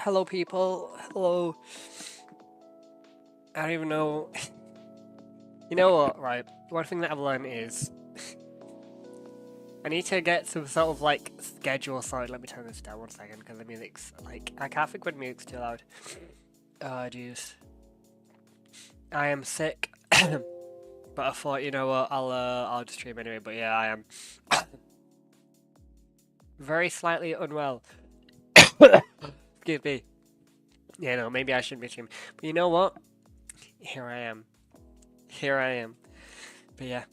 Hello, people. Hello. I don't even know. You know what, right? One thing that I've learned is I need to get some sort of like schedule. Sorry, let me turn this down 1 second because the music's like I can't think when music's too loud. Oh, jeez. I am sick, but I thought, you know what, I'll just stream anyway. But yeah, I am very slightly unwell. Excuse me. Yeah, no, maybe I shouldn't be streaming. But you know what? Here I am. Here I am. But yeah.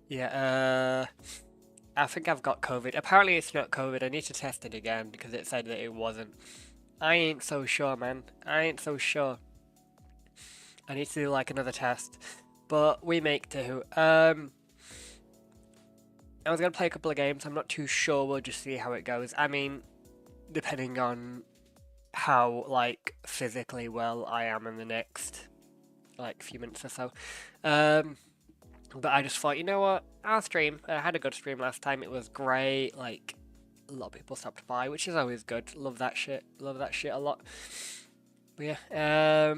Yeah, I think I've got COVID. Apparently it's not COVID. I need to test it again because it said that it wasn't. I ain't so sure, man. I ain't so sure. I need to do like another test. But we make do. I was gonna play a couple of games. I'm not too sure. We'll just see how it goes. I mean, depending on how like physically well I am in the next like few minutes or so. Um, but I just thought, you know what? I'll stream. I had a good stream last time. It was great. Like a lot of people stopped by, which is always good. Love that shit. Love that shit a lot. But yeah,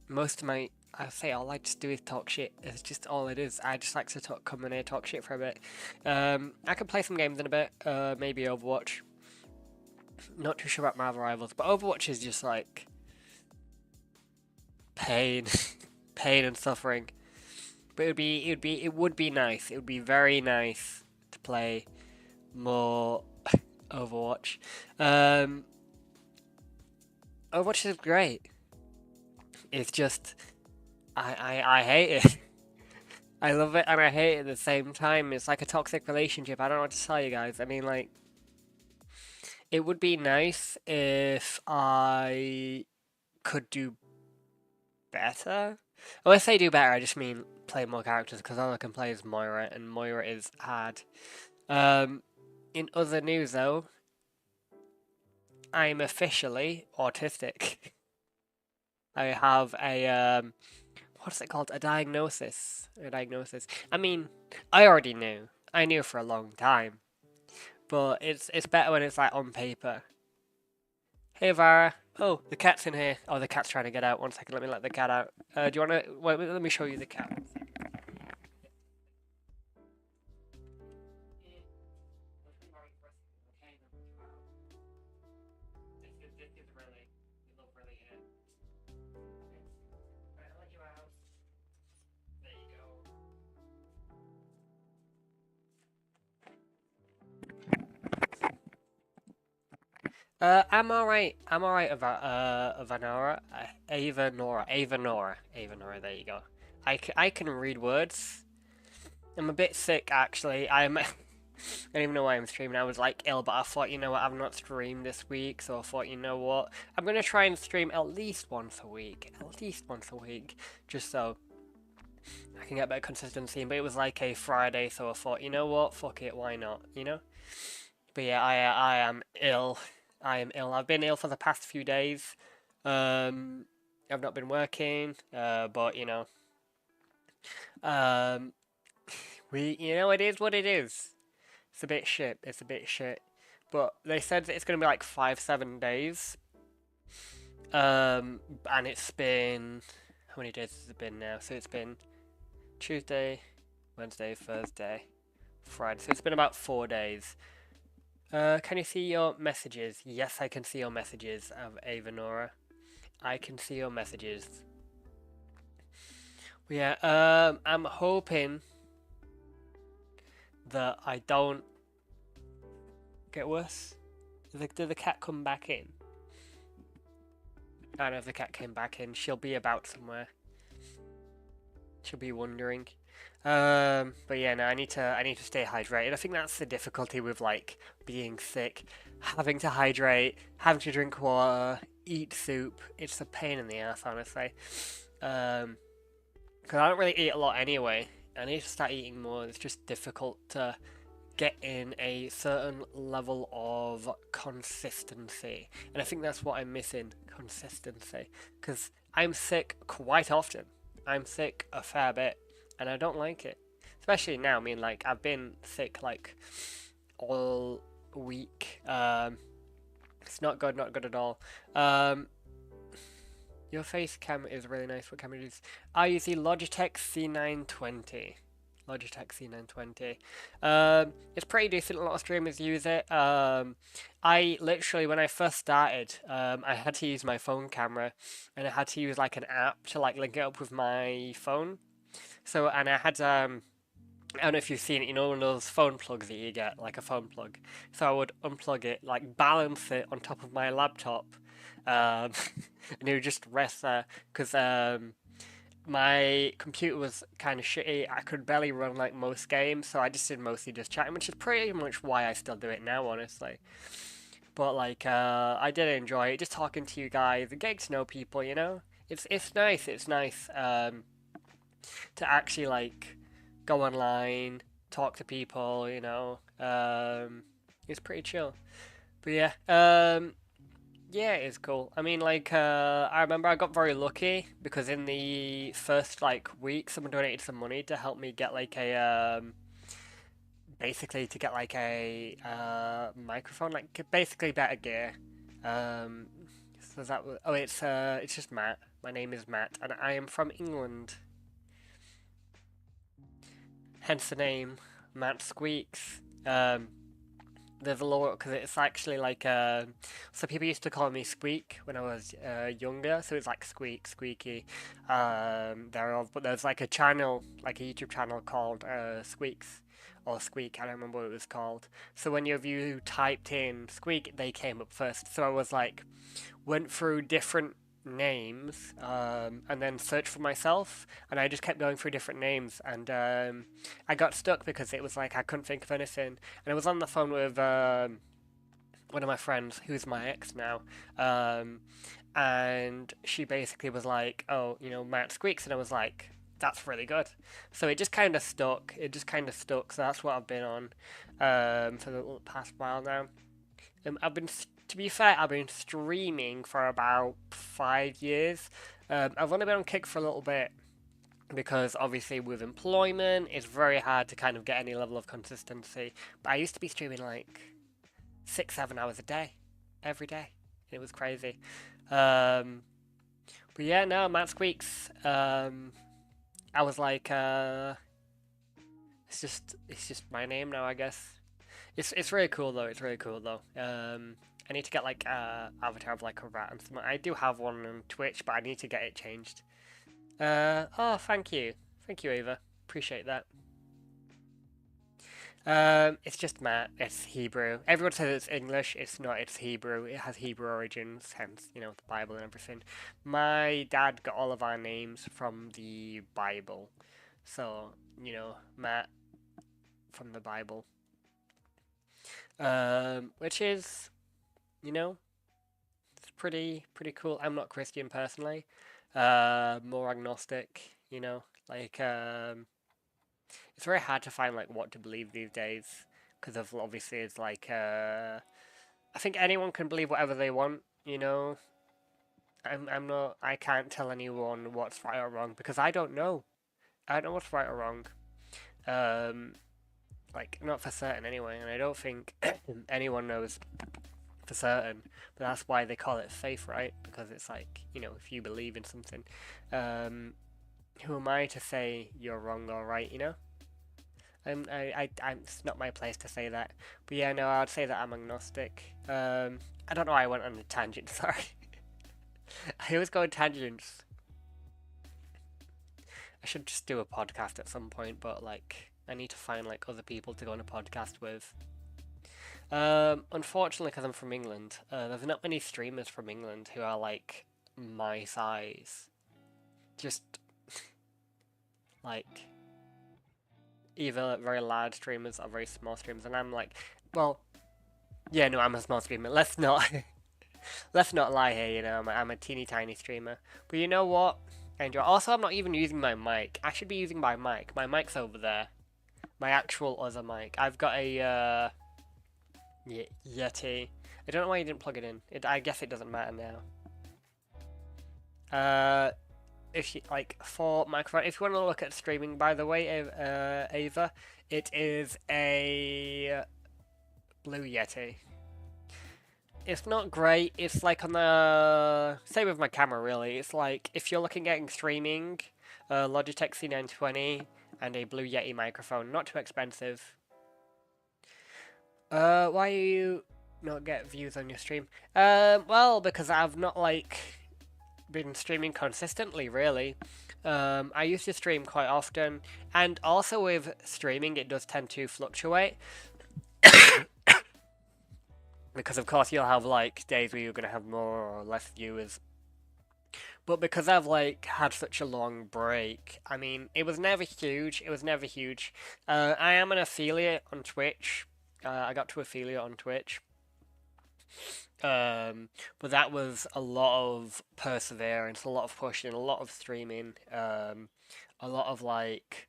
most of my I say all I just do is talk shit. It's just all it is. I just like to come in here, talk shit for a bit. I can play some games in a bit. Maybe Overwatch. Not too sure about Marvel Rivals, but Overwatch is just like pain, pain and suffering. But it would be nice. It would be very nice to play more Overwatch. Um, Overwatch is great. It's just I hate it. I love it and I hate it at the same time. It's like a toxic relationship. I don't know what to tell you guys. I mean, like, it would be nice if I could do better. When I say do better, I just mean play more characters because all I can play is Moira, and Moira is hard. Um, in other news, though, I'm officially autistic. I have a what's it called? A diagnosis. A diagnosis. I mean, I already knew. I knew for a long time, but it's better when it's like on paper. Hey Vara. Oh, the cat's in here. Oh, the cat's trying to get out. 1 second, let me let the cat out. Do you want to? Wait, let me show you the cat. I'm alright. I'm alright about Vanora. Ava Nora. There you go. I can read words. I'm a bit sick actually. I don't even know why I'm streaming. I was like ill, but I thought, you know what, I've not streamed this week, so I thought, you know what, I'm gonna try and stream at least once a week. At least once a week. Just so I can get better consistency. But it was like a Friday, so I thought, you know what, fuck it, why not? You know? But yeah, I am ill. I am ill. I've been ill for the past few days. Um, I've not been working, but you know, um, you know, it is what it is. It's a bit shit. It's a bit shit. But they said that it's gonna be like 5, 7 days. And it's been how many days has it been now? So it's been Tuesday, Wednesday, Thursday, Friday. So it's been about 4 days. Can you see your messages? Yes, I can see your messages of Avanora. I can see your messages. Yeah, I'm hoping that I don't get worse. Did the cat come back in? I don't know if the cat came back in. She'll be about somewhere. She'll be wondering. But yeah, no, I need to stay hydrated. I think that's the difficulty with like being sick, having to hydrate, having to drink water, eat soup. It's a pain in the ass, honestly. Um, because I don't really eat a lot anyway. I need to start eating more. It's just difficult to get in a certain level of consistency, and I think that's what I'm missing: consistency. Because I'm sick quite often. I'm sick a fair bit, and I don't like it. especially now. I mean, like I've been sick like all week. It's not good, not good at all. Um, your face cam is really nice. What camera is? I use the Logitech C920. Logitech C920. It's pretty decent. A lot of streamers use it. I literally, when I first started, I had to use my phone camera, and I had to use like an app to like link it up with my phone. So, and I had I don't know if you've seen it, you know, one of those phone plugs that you get, like a phone plug. So I would unplug it, like balance it on top of my laptop, um, and it would just rest there because my computer was kind of shitty. I could barely run like most games, so I just did mostly just chatting, which is pretty much why I still do it now, honestly. But like, I did enjoy it, just talking to you guys and getting to know people. You know, it's nice. It's nice to actually like go online, talk to people. You know, it's pretty chill. But yeah, yeah, it's cool. I mean, like, I remember I got very lucky because in the first like week, someone donated some money to help me get like basically to get like a microphone, like basically better gear. Um, so that was, oh, it's just Matt. My name is Matt, and I am from England. Hence the name, Matt Squeaks. There's a lot because it's actually like so people used to call me Squeak when I was younger, so it's like Squeak, Squeaky, thereof. But there's like a channel, like a YouTube channel called Squeaks or Squeak. I don't remember what it was called. So when your view typed in Squeak, they came up first. So I was like, went through different names and then searched for myself, and I just kept going through different names, and I got stuck because it was like I couldn't think of anything, and I was on the phone with one of my friends who's my ex now, um, and she basically was like, oh, you know, Matt Squeaks, and I was like, that's really good. So it just kind of stuck. It just kind of stuck. So that's what I've been on for the past while now. I've been, to be fair, I've been streaming for about 5 years. I've only been on Kick for a little bit because obviously with employment, it's very hard to kind of get any level of consistency. But I used to be streaming like 6, 7 hours a day, every day. It was crazy. Um, but yeah, no, Matt Squeaks. I was like, it's just my name now, I guess. It's really cool though. It's really cool though. I need to get like avatar of like a rat and something. I do have one on Twitch, but I need to get it changed. Oh, thank you, Ava. Appreciate that. It's just Matt. It's Hebrew. Everyone says it's English. It's not. It's Hebrew. It has Hebrew origins, hence you know the Bible and everything. My dad got all of our names from the Bible, so you know Matt from the Bible. Which is you know it's pretty cool. I'm not Christian personally. More agnostic. You know, like it's very hard to find like what to believe these days because of obviously it's like I think anyone can believe whatever they want. You know, I'm not. I can't tell anyone what's right or wrong because I don't know. I don't know what's right or wrong. Um, like not for certain anyway, and I don't think anyone knows for certain. But that's why they call it faith, right? Because it's like you know, if you believe in something, um, who am I to say you're wrong or right? You know. It's not my place to say that. But yeah, no, I'd say that I'm agnostic. I don't know why I went on a tangent, sorry. I always go on tangents. I should just do a podcast at some point, but like, I need to find like other people to go on a podcast with. Unfortunately, because I'm from England, there's not many streamers from England who are like my size. Just like either very large streamers or very small streamers, and I'm like, well, yeah, no, I'm a small streamer. Let's not let's not lie here. You know, I'm a teeny tiny streamer. But you know what, Andrew? Also, I'm not even using my mic. I should be using my mic. My mic's over there. My actual other mic. I've got a Yeti. I don't know why you didn't plug it in. I guess it doesn't matter now. if you like for microphone, if you want to look at streaming, by the way, Ava, it is a Blue Yeti. It's not great. It's like on the same with my camera, really. It's like if you're looking at streaming, Logitech C920 and a Blue Yeti microphone, not too expensive. Why you not get views on your stream? Well, because I've not like been streaming consistently, really. I used to stream quite often, and also with streaming, it does tend to fluctuate because, of course, you'll have like days where you're gonna have more or less viewers. But because I've like had such a long break, I mean, it was never huge. It was never huge. I am an affiliate on Twitch. I got to affiliate on Twitch. But that was a lot of perseverance, a lot of pushing, a lot of streaming, a lot of like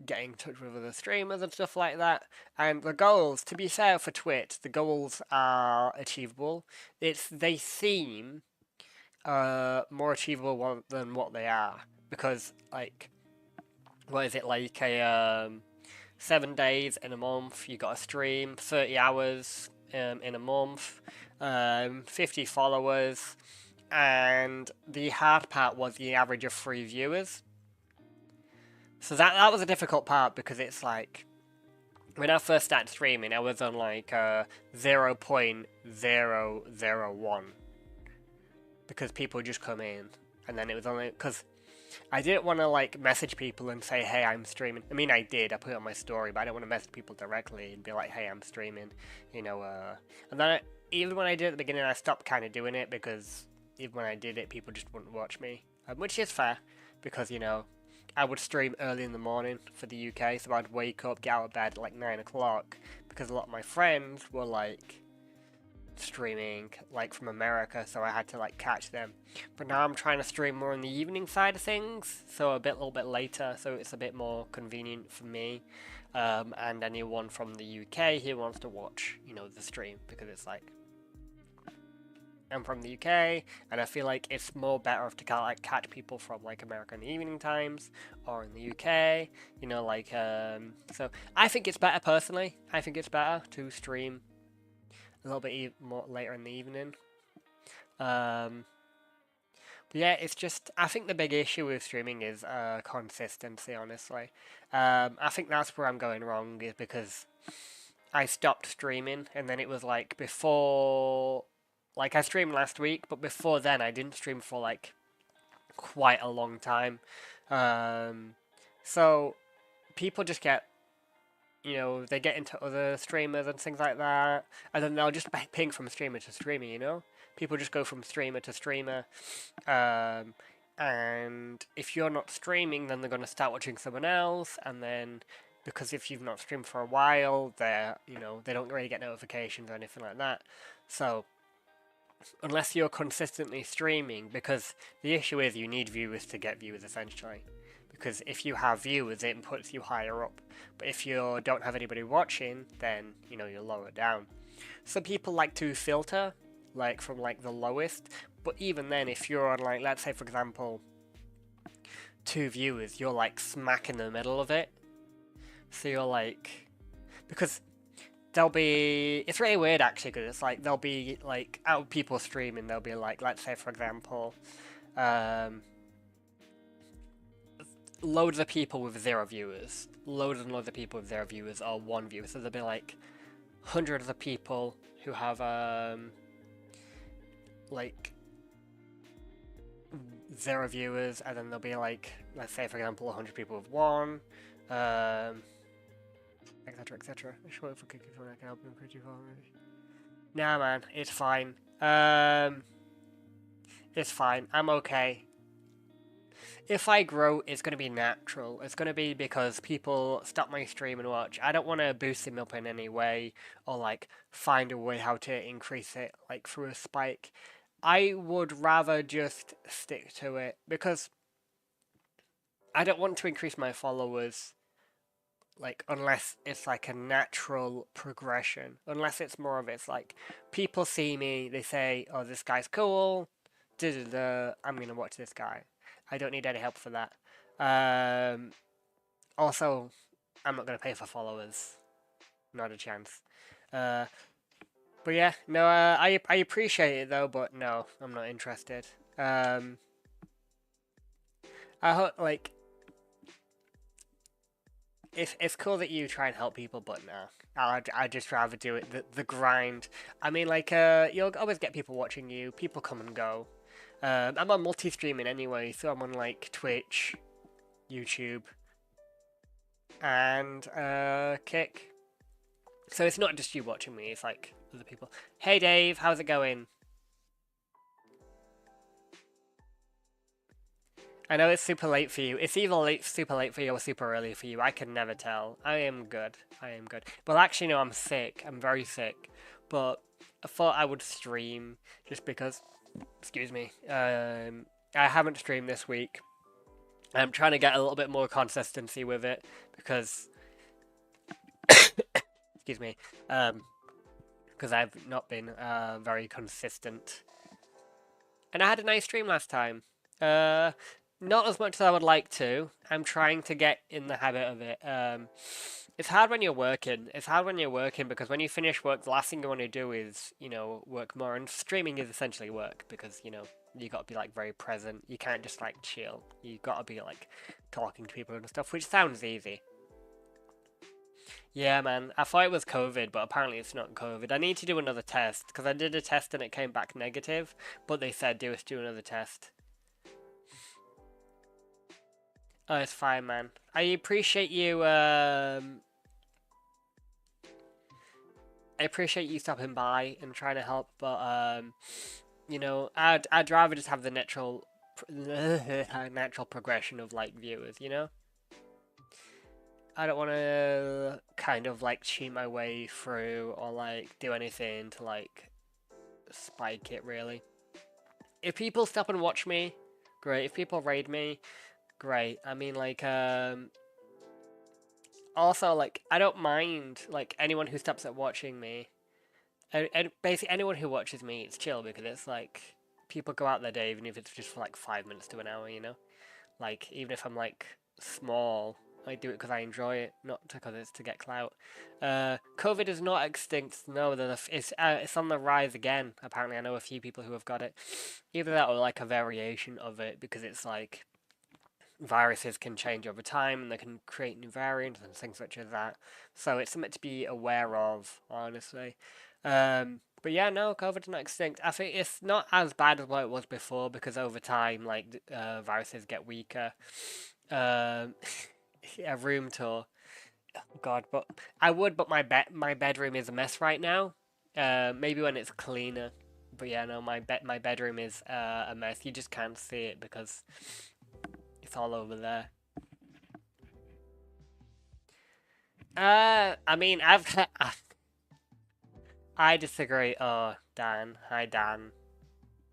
getting in touch with other streamers and stuff like that. And the goals, to be fair for Twitch, the goals are achievable. They seem more achievable than what they are because like what is it like a 7 days in a month? You got to stream 30 hours in a month, 50 followers, and the hard part was the average of 3 viewers. So that was a difficult part because it's like when I first started streaming, I was on like 0.001 because people just come in, and then it was only because I didn't want to like message people and say, "Hey, I'm streaming." I mean, I did. I put it on my story, but I don't want to message people directly and be like, "Hey, I'm streaming," you know. And then even when I did it at the beginning, I stopped kind of doing it because even when I did it, people just wouldn't watch me, which is fair because I would stream early in the morning for the UK, so I'd wake up, get out of bed at like 9 o'clock because a lot of my friends were like streaming like from America, so I had to like catch them. But now I'm trying to stream more on the evening side of things, so a little bit later, so it's a bit more convenient for me and anyone from the UK who wants to watch, the stream because it's like I'm from the UK, and I feel like it's more better to catch people from like America in the evening times or in the UK, so I think it's better personally. I think it's better to stream a little bit more later in the evening. But yeah, it's just I think the big issue with streaming is consistency. Honestly, I think that's where I'm going wrong is because I stopped streaming, and then it was like before, like I streamed last week, but before then I didn't stream for like quite a long time. So people just get they get into other streamers and things like that, and then they'll just ping from streamer to streamer. People just go from streamer to streamer, and if you're not streaming, then they're going to start watching someone else, and then because if you've not streamed for a while, they don't really get notifications or anything like that. So unless you're consistently streaming, because the issue is you need viewers to get viewers essentially. Because if you have viewers, it puts you higher up. But if you don't have anybody watching, then you're lower down. Some people like to filter, like from like the lowest. But even then, if you're on like, let's say for example, 2 viewers, you're like smack in the middle of it. So you're like, because it's really weird actually, because it's like there'll be like out of people streaming, there'll be like, let's say for example, loads of people with 0 viewers, loads and loads of people with 0 viewers or 1 viewer. So there'll be like hundreds of people who have like 0 viewers, and then there'll be like, let's say for example, 100 people with 1, etc. etc. Sure, if I can help him pretty far. Nah, man, it's fine. It's fine. I'm okay. If I grow, it's going to be natural. It's going to be because people stop my stream and watch. I don't want to boost him up in any way or like find a way how to increase it like through a spike. I would rather just stick to it because I don't want to increase my followers like unless it's like a natural progression. Unless it's more of it's like people see me, they say, "Oh, this guy's cool. I'm gonna watch this guy." I don't need any help for that. Um, Also, I'm not gonna pay for followers. Not a chance. Uh, but yeah, no, I appreciate it though, but no, I'm not interested. Um, I hope like it's cool that you try and help people, but no, I'd just rather do it the grind. I mean, like you'll always get people watching you. People come and go. I'm on multi-streaming anyway, so I'm on like Twitch, YouTube, and Kick. So it's not just you watching me, it's like other people. Hey Dave, how's it going? I know it's super late for you. It's either super late for you or super early for you. I can never tell. I am good. I am good. Well, actually, no, I'm sick. I'm very sick. But I thought I would stream just because, excuse me, I haven't streamed this week. I'm trying to get a little bit more consistency with it because, excuse me, because I've not been very consistent. And I had a nice stream last time. Not as much as I would like to. I'm trying to get in the habit of it. It's hard when you're working. It's hard when you're working because when you finish work, the last thing you want to do is, work more. And streaming is essentially work because, you got to be like very present. You can't just like chill. You got to be like talking to people and stuff, which sounds easy. Yeah, man. I thought it was COVID, but apparently it's not COVID. I need to do another test because I did a test and it came back negative, but they said do another test. Oh, it's fine, man. I appreciate you. I appreciate you stopping by and trying to help, but I'd rather just have the natural progression of like viewers. I don't want to kind of like cheat my way through or like do anything to like spike it really. If people stop and watch me, great. If people raid me, great. I mean, like, also, like, I don't mind, like, anyone who stops at watching me. And basically, anyone who watches me, it's chill because it's like, people go out their day, even if it's just for like 5 minutes to an hour. Like, even if I'm like small, I do it because I enjoy it, not because it's to get clout. COVID is not extinct. No, it's on the rise again. Apparently, I know a few people who have got it. Either that or like a variation of it because it's like viruses can change over time and they can create new variants and things such as that. So it's something to be aware of, honestly. But yeah, no, COVID's not extinct. I think it's not as bad as what it was before because over time, like, viruses get weaker. Um, yeah, room tour. Oh God, but my bedroom is a mess right now. Maybe when it's cleaner. But yeah, no, my bedroom is a mess. You just can't see it because it's all over there. I mean, I disagree. Oh, Dan. Hi, Dan.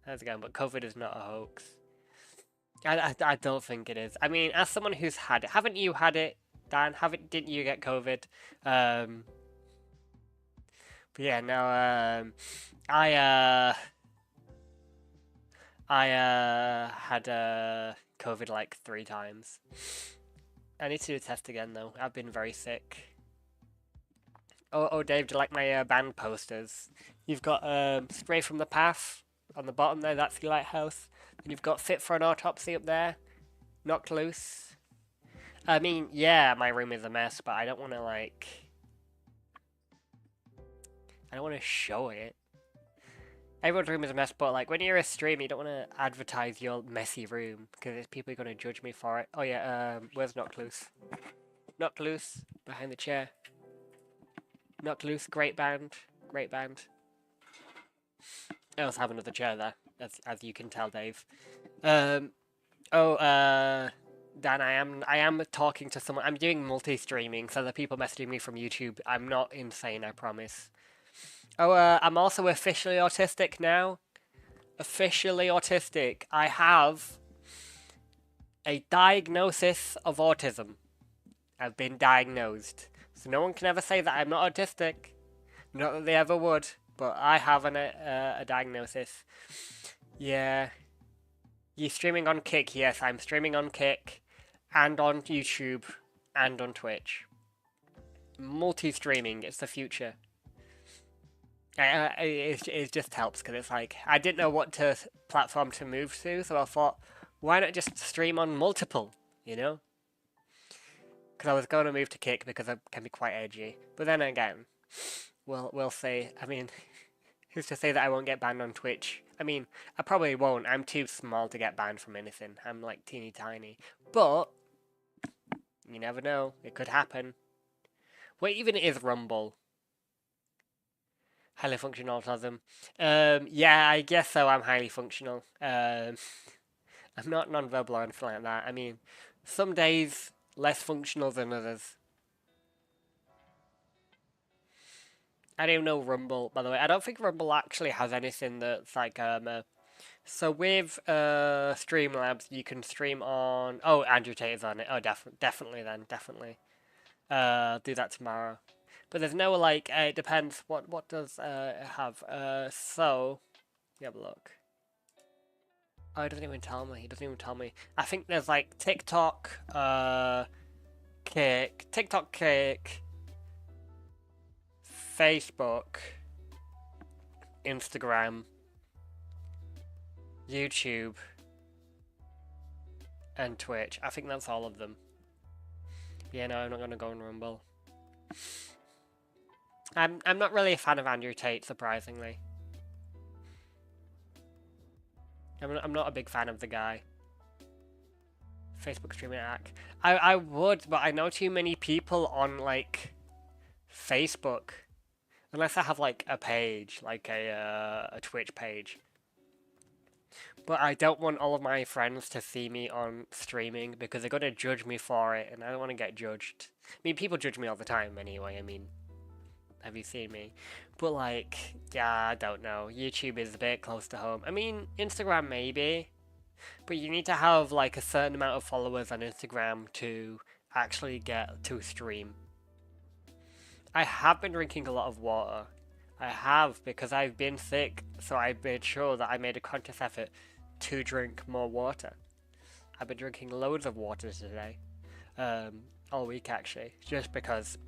How's it going? But COVID is not a hoax. I don't think it is. I mean, as someone who's had it, haven't you had it, Dan? Didn't you get COVID? Um, but yeah, no. I uh, I had COVID like 3 times. I need to do a test again though. I've been very sick. Oh, Dave, do you like my band posters? You've got Stray from the Path on the bottom there, that's your lighthouse. And you've got Fit for an Autopsy up there, Knocked Loose. I mean, yeah, my room is a mess, but I don't want to, like... I don't want to show it. Everyone's room is a mess, but, like, when you're a streamer, you don't want to advertise your messy room, because people are going to judge me for it. Oh, yeah, where's Knocked Loose? Knocked Loose, behind the chair. Knocked Loose, great band. Great band. I also have another chair there, as you can tell, Dave. Dan, I am talking to someone. I'm doing multi-streaming, so the people messaging me from YouTube. I'm not insane, I promise. Oh, I'm also officially autistic now. Officially autistic. I have a diagnosis of autism. I've been diagnosed. So no one can ever say that I'm not autistic. Not that they ever would, but I have a diagnosis. Yeah. You streaming on Kick? Yes, I'm streaming on Kick, and on YouTube, and on Twitch. Multi-streaming, it's the future. It just helps because it's like I didn't know what platform to move to, so I thought, why not just stream on multiple? You know? Because I was going to move to Kick because I can be quite edgy, but then again, we'll see. I mean, who's to say that I won't get banned on Twitch? I mean, I probably won't. I'm too small to get banned from anything. I'm like teeny tiny, but you never know. It could happen. What even is Rumble? Highly functional autism. Yeah, I guess so. I'm highly functional. I'm not non-verbal or anything like that. I mean, some days less functional than others. I don't know Rumble, by the way. I don't think Rumble actually has anything that's like so with Streamlabs, you can stream on. Oh, Andrew Tate is on it. Oh, definitely then, definitely. Do that tomorrow. But there's no like. It depends. What does it have? So, you have a look. Oh, it doesn't even tell me. It doesn't even tell me. I think there's like TikTok, Kick, TikTok, Kick, Facebook, Instagram, YouTube, and Twitch. I think that's all of them. Yeah, no, I'm not gonna go on Rumble. I'm not really a fan of Andrew Tate, surprisingly. I'm not a big fan of the guy. Facebook streaming act. I would, but I know too many people on like Facebook. Unless I have like a page, like a Twitch page. But I don't want all of my friends to see me on streaming because they're gonna judge me for it, and I don't want to get judged. I mean, people judge me all the time anyway. I mean, have you seen me? But like, yeah, I don't know. YouTube is a bit close to home. I mean, Instagram maybe, but you need to have like a certain amount of followers on Instagram to actually get to stream. I have been drinking a lot of water. I have because I've been sick, so I made sure that I made a conscious effort to drink more water. I've been drinking loads of water today, all week actually, just because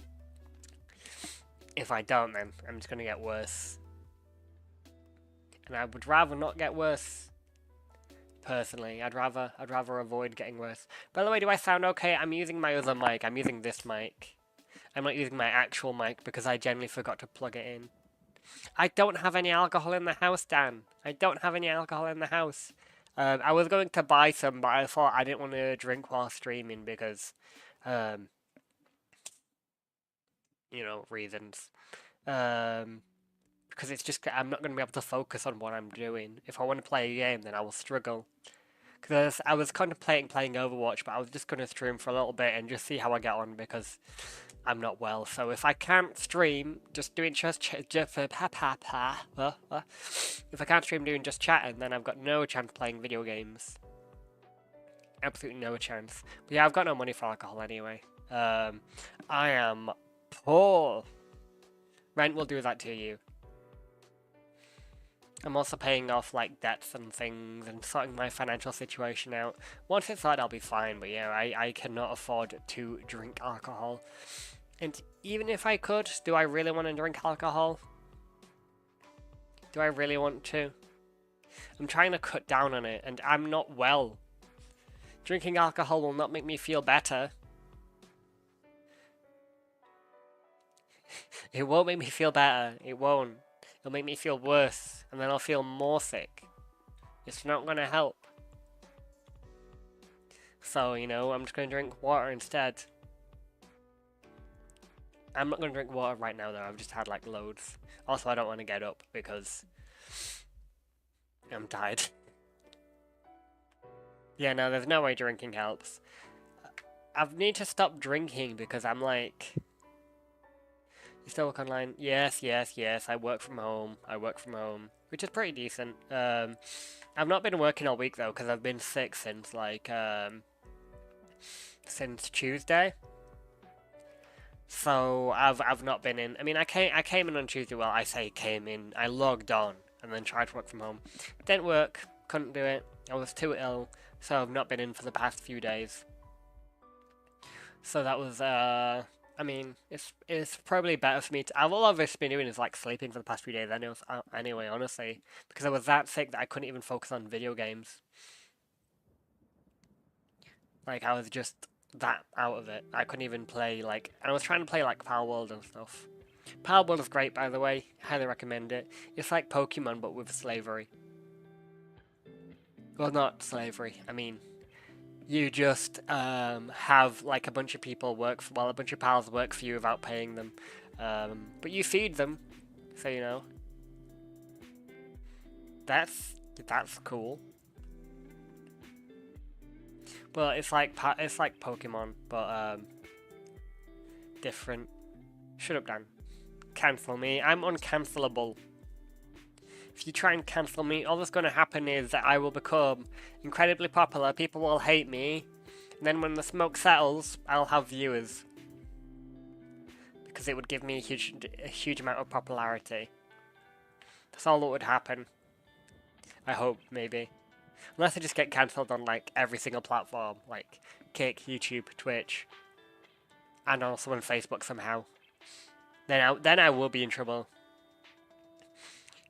if I don't, then I'm just gonna get worse, and I would rather not get worse. Personally, I'd rather avoid getting worse. By the way, do I sound okay? I'm using my other mic. I'm using this mic. I'm not using my actual mic because I generally forgot to plug it in. I don't have any alcohol in the house, Dan. I don't have any alcohol in the house. I was going to buy some, but I thought I didn't want to drink while streaming because, you know, reasons. Because it's just, I'm not going to be able to focus on what I'm doing. If I want to play a game, then I will struggle. Because I was contemplating playing Overwatch, but I was just going to stream for a little bit and just see how I get on because I'm not well. So if I can't stream, just doing if I can't stream doing just chatting, then I've got no chance playing video games. Absolutely no chance. But yeah, I've got no money for alcohol anyway. I am poor. Rent will do that to you. I'm also paying off like debts and things and sorting my financial situation out. Once it's sorted, I'll be fine, but yeah, I cannot afford to drink alcohol. And even if I could, do I really want to drink alcohol? Do I really want to? I'm trying to cut down on it, and I'm not well. Drinking alcohol will not make me feel better. It won't make me feel better. It won't. It'll make me feel worse, and then I'll feel more sick. It's not gonna help. So, you know, I'm just gonna drink water instead. I'm not gonna drink water right now though, I've just had like loads. Also, I don't want to get up because I'm tired. Yeah, no, there's no way drinking helps. I need to stop drinking because I'm like... You still work online? Yes, yes, yes. I work from home. Which is pretty decent. I've not been working all week though, because I've been sick since like since Tuesday. So I've not been in. I mean, I came in on Tuesday. Well, I say came in. I logged on and then tried to work from home. Didn't work. couldn't do it. I was too ill, so I've not been in for the past few days. So that was, I mean, it's probably better for me to. All I've just been doing is like sleeping for the past few days anyway, honestly, because I was that sick that I couldn't even focus on video games. Like, I was just that out of it. I couldn't even play, like, and I was trying to play like Power World and stuff. Power World is great, by the way. Highly recommend it. It's like Pokemon, but with slavery. Well, not slavery. I mean, you just have like a bunch of people work for, well, a bunch of pals work for you without paying them, but you feed them, so you know. That's cool. But it's like Pokemon, but different. Shut up, Dan. Cancel me. I'm uncancelable. If you try and cancel me, all that's going to happen is that I will become incredibly popular, people will hate me, and then when the smoke settles, I'll have viewers. Because it would give me a huge amount of popularity. That's all that would happen. I hope, maybe. Unless I just get cancelled on, like, every single platform, like Kick, YouTube, Twitch, and also on Facebook somehow. Then I will be in trouble.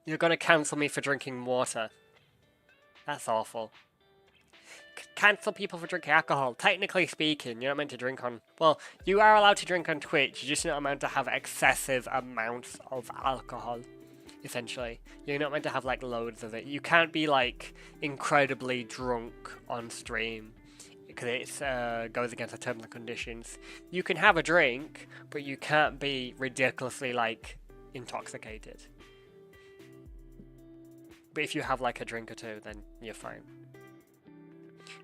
You're gonna cancel me for drinking water. That's awful. Cancel people for drinking alcohol. Technically speaking, you're not meant to drink on... Well, you are allowed to drink on Twitch, you're just not meant to have excessive amounts of alcohol, essentially. You're not meant to have, like, loads of it. You can't be, like, incredibly drunk on stream, because it goes against the terms and conditions. You can have a drink, but you can't be ridiculously, like, intoxicated. But if you have like a drink or two, then you're fine.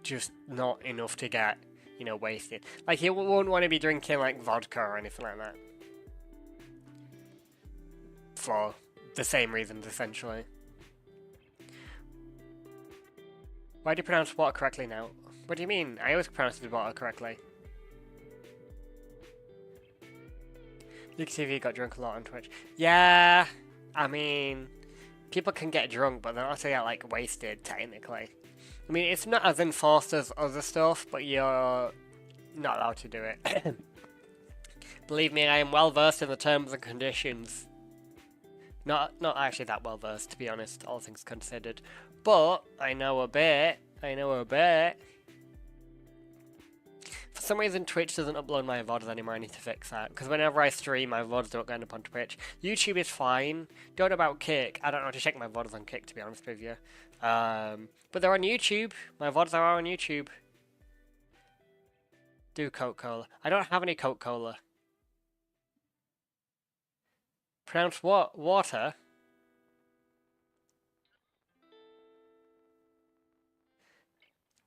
Just not enough to get, you know, wasted. Like, you won't want to be drinking like vodka or anything like that. For the same reasons, essentially. Why do you pronounce water correctly now? What do you mean? I always pronounce the water correctly. Luke TV got drunk a lot on Twitch. Yeah, I mean... People can get drunk, but they're not to get, like, wasted, technically. I mean, it's not as enforced as other stuff, but you're not allowed to do it. Believe me, I am well versed in the terms and conditions. Not actually that well versed, to be honest, all things considered. But, I know a bit. For some reason, Twitch doesn't upload my VODs anymore. I need to fix that. Because whenever I stream, my VODs don't end up on Twitch. YouTube is fine. Don't know about Kick. I don't know how to check my VODs on Kick, to be honest with you. But they're on YouTube. My VODs are on YouTube. Do Coca-Cola. I don't have any Coca-Cola. Pronounce what? Water?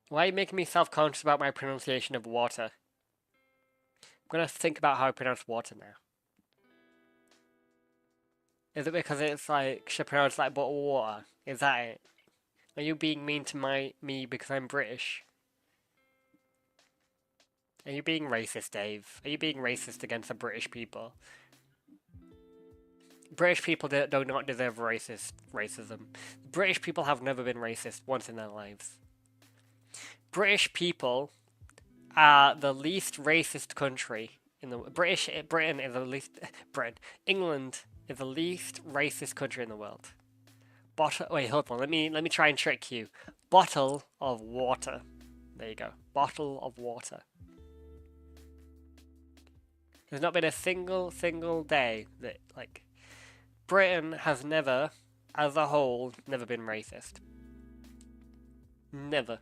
Why are you making me self-conscious about my pronunciation of water? I'm gonna think about how I pronounce water now. Is it because it's like, should I pronounce like bottled water? Is that it? Are you being mean to me because I'm British? Are you being racist, Dave? Are you being racist against the British people? British people do not deserve racism. British people have never been racist once in their lives. British people are the least racist country in the England is the least racist country in the world. Wait, hold on. Let me try and trick you. Bottle of water. There you go. Bottle of water. There's not been a single day that, like, Britain has never, as a whole, never been racist. Never.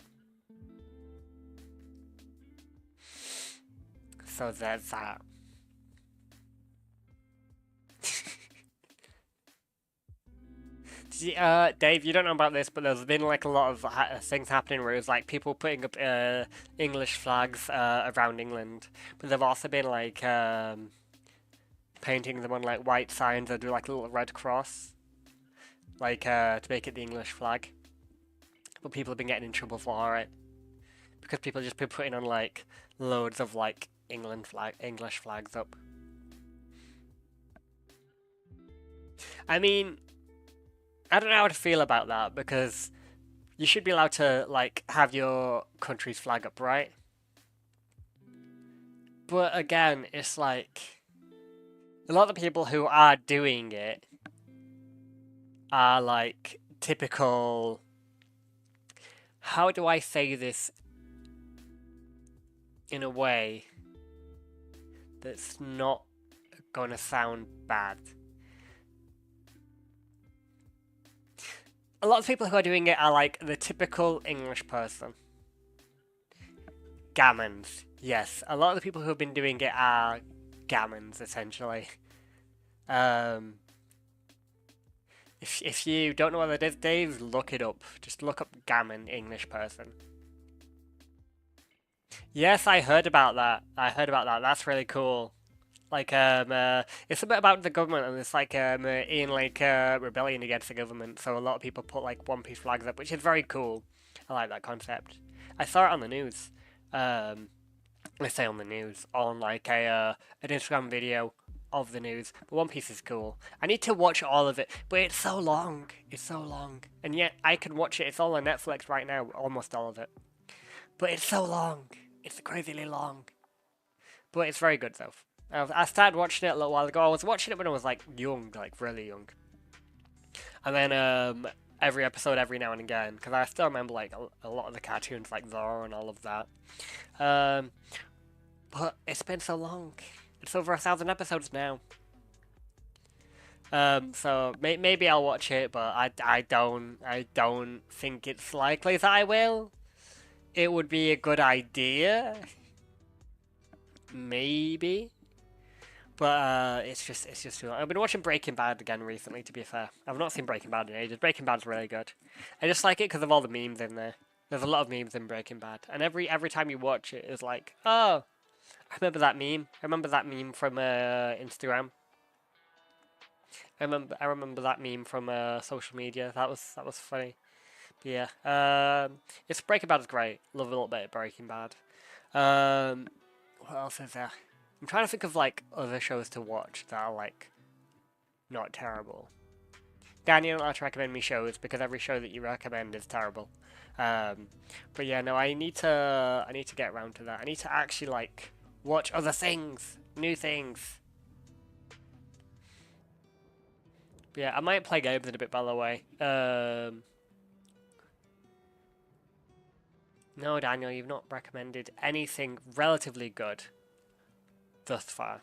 So there's that. Dave, you don't know about this, but there's been like a lot of things happening where it's like people putting up English flags around England, but there've also been like painting them on like white signs that do like a little red cross, like to make it the English flag. But people have been getting in trouble for it because people just been putting on like loads of like English flags up. I mean, I don't know how to feel about that because You should be allowed to, like, have your country's flag up, right? But again, it's like a lot of the people who are doing it are like typical. How do I say this in a way that's not gonna sound bad? A lot of people who are doing it are like the typical English person. Gammons. Yes, a lot of the people who have been doing it are gammons, essentially. Um, if you don't know what that is, Dave, look it up. Just look up gammon English person. Yes, I heard about that. I heard about that. That's really cool. Like, it's a bit about the government, and it's like, in like rebellion against the government. So a lot of people put like One Piece flags up, which is very cool. I like that concept. I saw it on the news. Let's say on the news, on like an Instagram video of the news. But One Piece is cool. I need to watch all of it, but it's so long. It's so long, and yet I can watch it. It's all on Netflix right now, almost all of it. But it's so long. It's crazily long. But it's very good though. I started watching it a little while ago. I was watching it when I was like young, like really young. And then every episode every now and again, because I still remember like a lot of the cartoons like Zoro and all of that. But it's been so long. It's over 1,000 episodes now. So maybe I'll watch it, but I don't think it's likely that I will. It would be a good idea, maybe, but it's just too long. I've been watching Breaking Bad again recently. To be fair, I've not seen Breaking Bad in ages. Breaking Bad's really good. I just like it because of all the memes in there. There's a lot of memes in Breaking Bad, and every time you watch it, it's like, oh, I remember that meme. I remember that meme from Instagram. I remember that meme from social media. That was funny. But yeah, it's Breaking Bad is great. Love a little bit of Breaking Bad. What else is there? I'm trying to think of like other shows to watch that are like not terrible. Dan, you don't have to recommend me shows because every show that you recommend is terrible. But yeah, no, I need to get around to that. I need to actually like watch other things, new things. But yeah, I might play games in a bit, by the way. No, Daniel, you've not recommended anything relatively good thus far.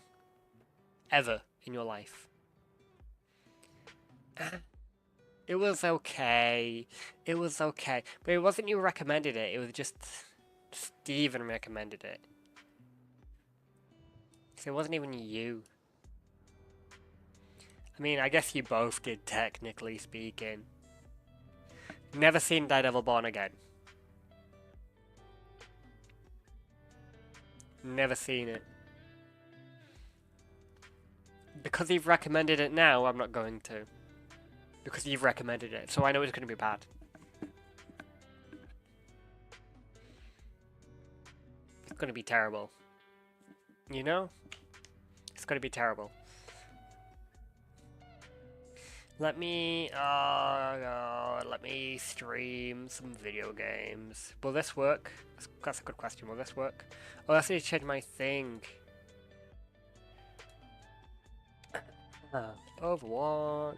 Ever in your life. It was okay. It was okay. But it wasn't you recommended it, it was just Steven recommended it. So it wasn't even you. I mean, I guess you both did, technically speaking. Never seen Daredevil Born Again. Never seen it. Because you've recommended it now, I'm not going to. Because you've recommended it, so I know it's going to be bad. It's going to be terrible. You know? It's going to be terrible. Let me stream some video games. Will this work? That's a good question. Will this work? Oh, I need to change my thing. Overwatch.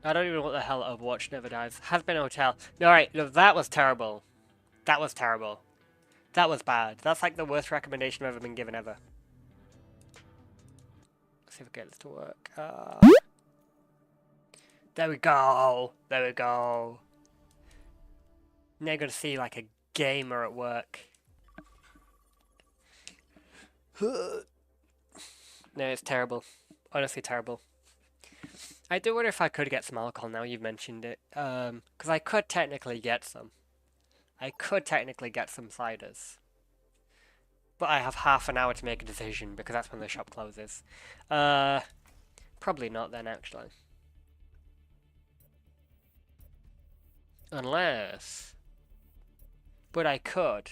I don't even know what the hell Overwatch Never Dies. Has been a hotel. Alright, no, that was terrible. That was terrible. That was bad. That's like the worst recommendation I've ever been given ever. Let's see if we get this to work. There we go. There we go. Now you're gonna see like a gamer at work. No, it's terrible. Honestly terrible. I do wonder if I could get some alcohol now you've mentioned it. Because I could technically get some. I could technically get some ciders. But I have half an hour to make a decision because that's when the shop closes. Probably not then, actually. Unless... But I could.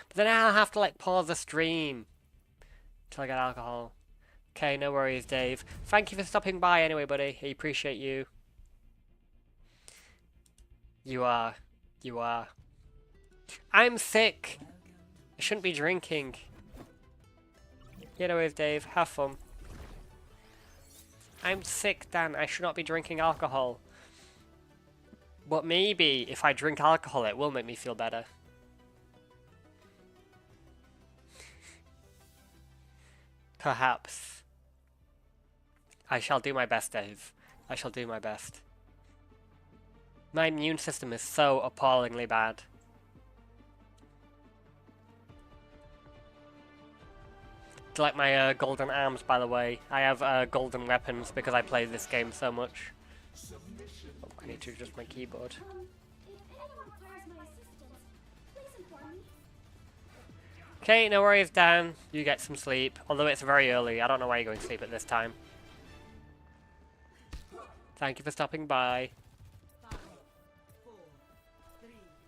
But then I'll have to like pause the stream till I get alcohol. Okay, no worries, Dave. Thank you for stopping by anyway, buddy. I appreciate you. You are. You are. I'm sick. I shouldn't be drinking. Yeah, no worries, Dave. Have fun. I'm sick, Dan. I should not be drinking alcohol. But maybe if I drink alcohol, it will make me feel better. Perhaps. I shall do my best, Dave. I shall do my best. My immune system is so appallingly bad. Do you like my golden arms, by the way? I have golden weapons because I play this game so much. Oh, I need to adjust my keyboard. Okay, no worries, Dan. You get some sleep. Although it's very early. I don't know why you're going to sleep at this time. Thank you for stopping by.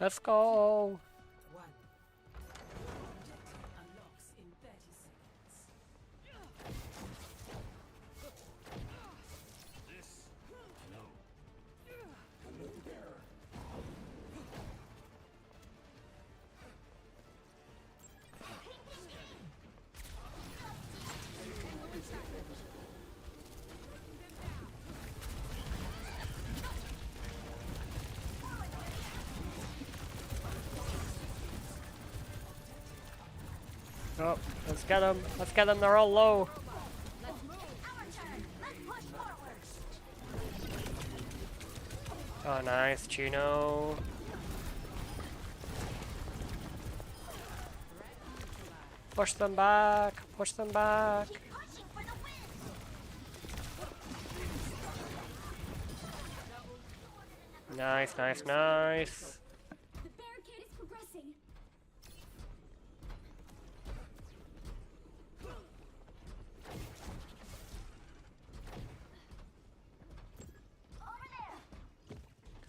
Let's go! Oh, let's get them. Let's get them. They're all low. Oh, nice, Chino. Push them back. Push them back. Nice, nice, nice. The barricade is progressing.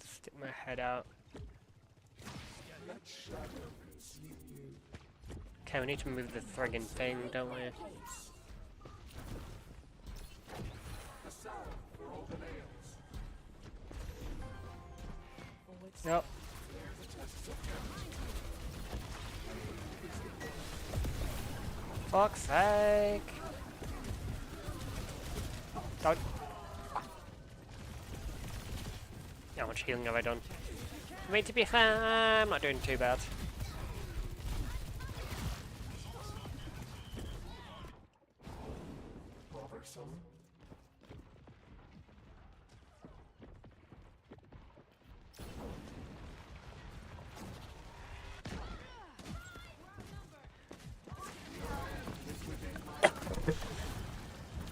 Stick my head out. Okay, we need to move the friggin' thing, don't we? Yep. Fuck's sake! Don't. How much healing have I done? I mean, to be fair, I'm not doing too bad.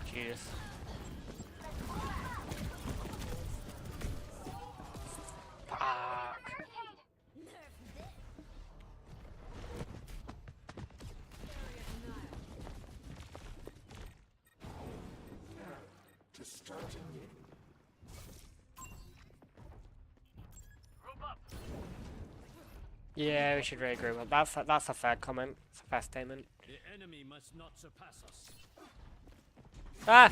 Jeez. Fuck. Yeah, we should really agree with that. That's a fair comment. It's a fair statement. The enemy must not surpass us. Ah!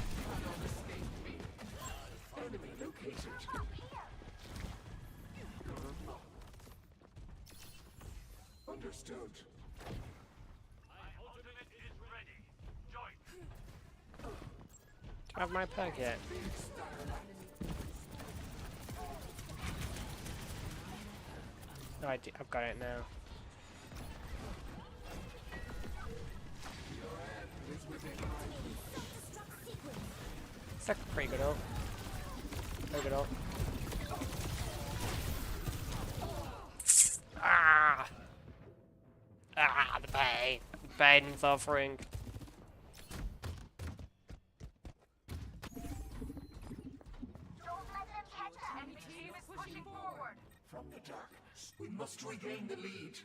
Understood. My ultimate is ready. Join. Do I have my perk yet? No, I've got it now. It's a pretty good ult. Pretty good ult. Ah! Ah, the pain. The pain and suffering. From the darkness, we must regain the lead.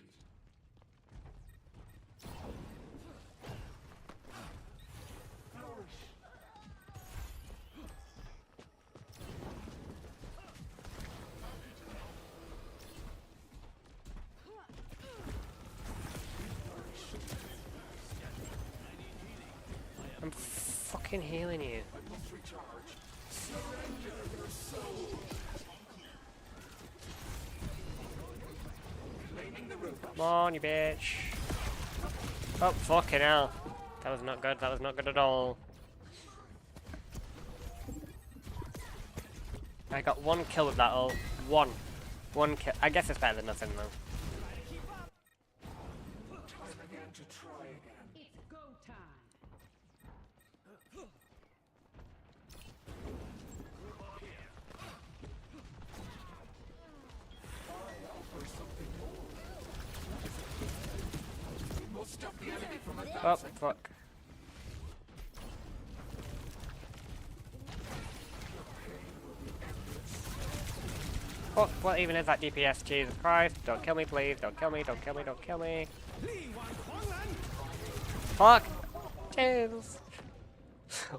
I'm fucking healing you. Come on, you bitch. Oh, fucking hell. That was not good. That was not good at all. I got one kill with that ult. One. One kill. I guess it's better than nothing, though. It's go time. Oh, fuck. Oh, what even is that DPS? Jesus Christ. Don't kill me, please. Don't kill me, don't kill me, don't kill me. Fuck! Jesus.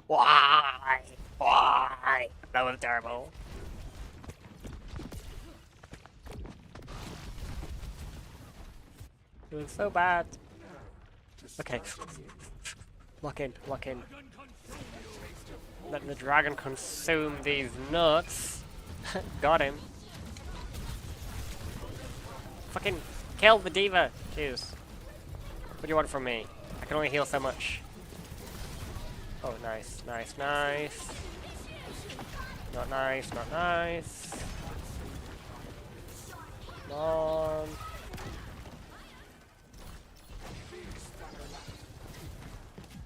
Why? Why? That was terrible. It was so bad. Okay. Lock in, lock in. Let the dragon consume these nuts. Got him. Fucking kill the diva. Jeez. What do you want from me? I can only heal so much. Oh, nice, nice, nice. Not nice, not nice. Come on.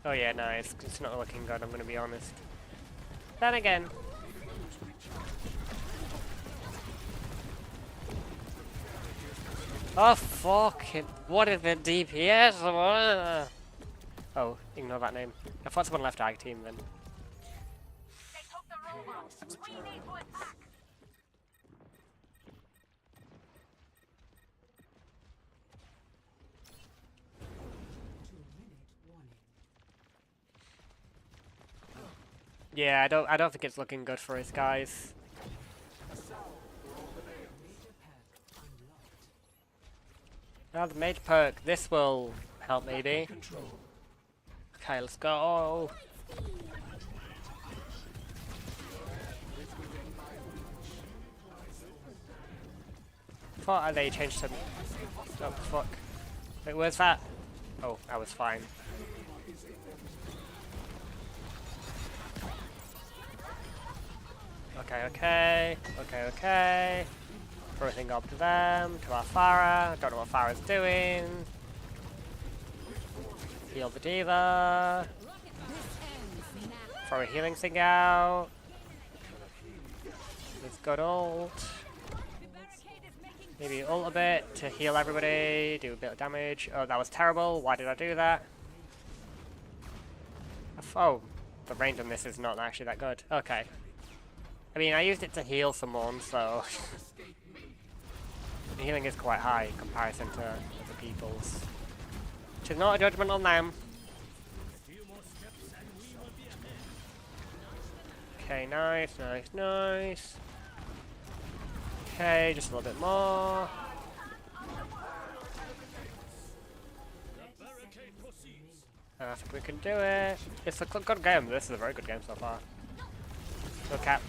Oh yeah, nice. It's not looking good, I'm gonna be honest. Then again. Oh fucking! What is the DPS? Oh, ignore that name. I thought someone left Ag Team then. They took the robots. We need to attack. Yeah, I don't think it's looking good for us, guys. Now the mage perk, this will help maybe. Okay, let's go. Thought they changed some. Oh fuck! Wait, where's that? Oh, I was fine. Okay. Everything up to them, to our Pharah. Don't know what Farah's doing. Heal the diva. Throw a healing thing out. Let's go to ult. Maybe ult a bit to heal everybody, do a bit of damage. Oh, that was terrible. Why did I do that? Oh, the range on this is not actually that good. Okay. I mean, I used it to heal someone, so the healing is quite high in comparison to other people's. Which is not a judgment on them. Okay, nice. Okay, just a little bit more. I think we can do it. It's a good game. This is a very good game so far. Go Cap.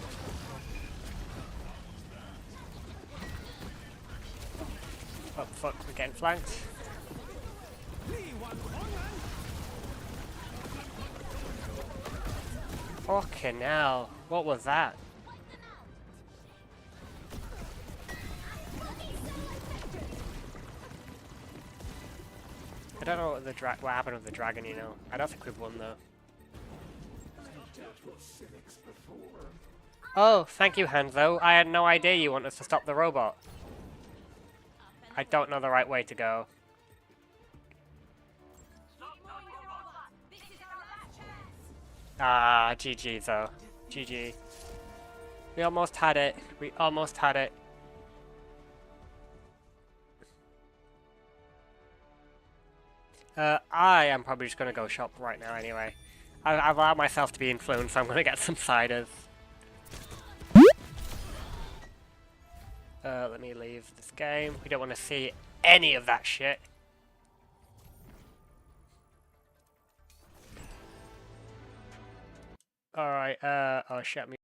Oh fuck, we're getting flanked. Fucking hell, what was that? I don't know what happened with the dragon, you know. I don't think we've won though. Oh, thank you, Hanzo. I had no idea you want us to stop the robot. I don't know the right way to go. Ah, GG though. GG. We almost had it. We almost had it. I am probably just gonna go shop right now anyway. I've allowed myself to be influenced, so I'm gonna get some ciders. Let me leave this game. We don't want to see any of that shit. Alright, oh shit, me.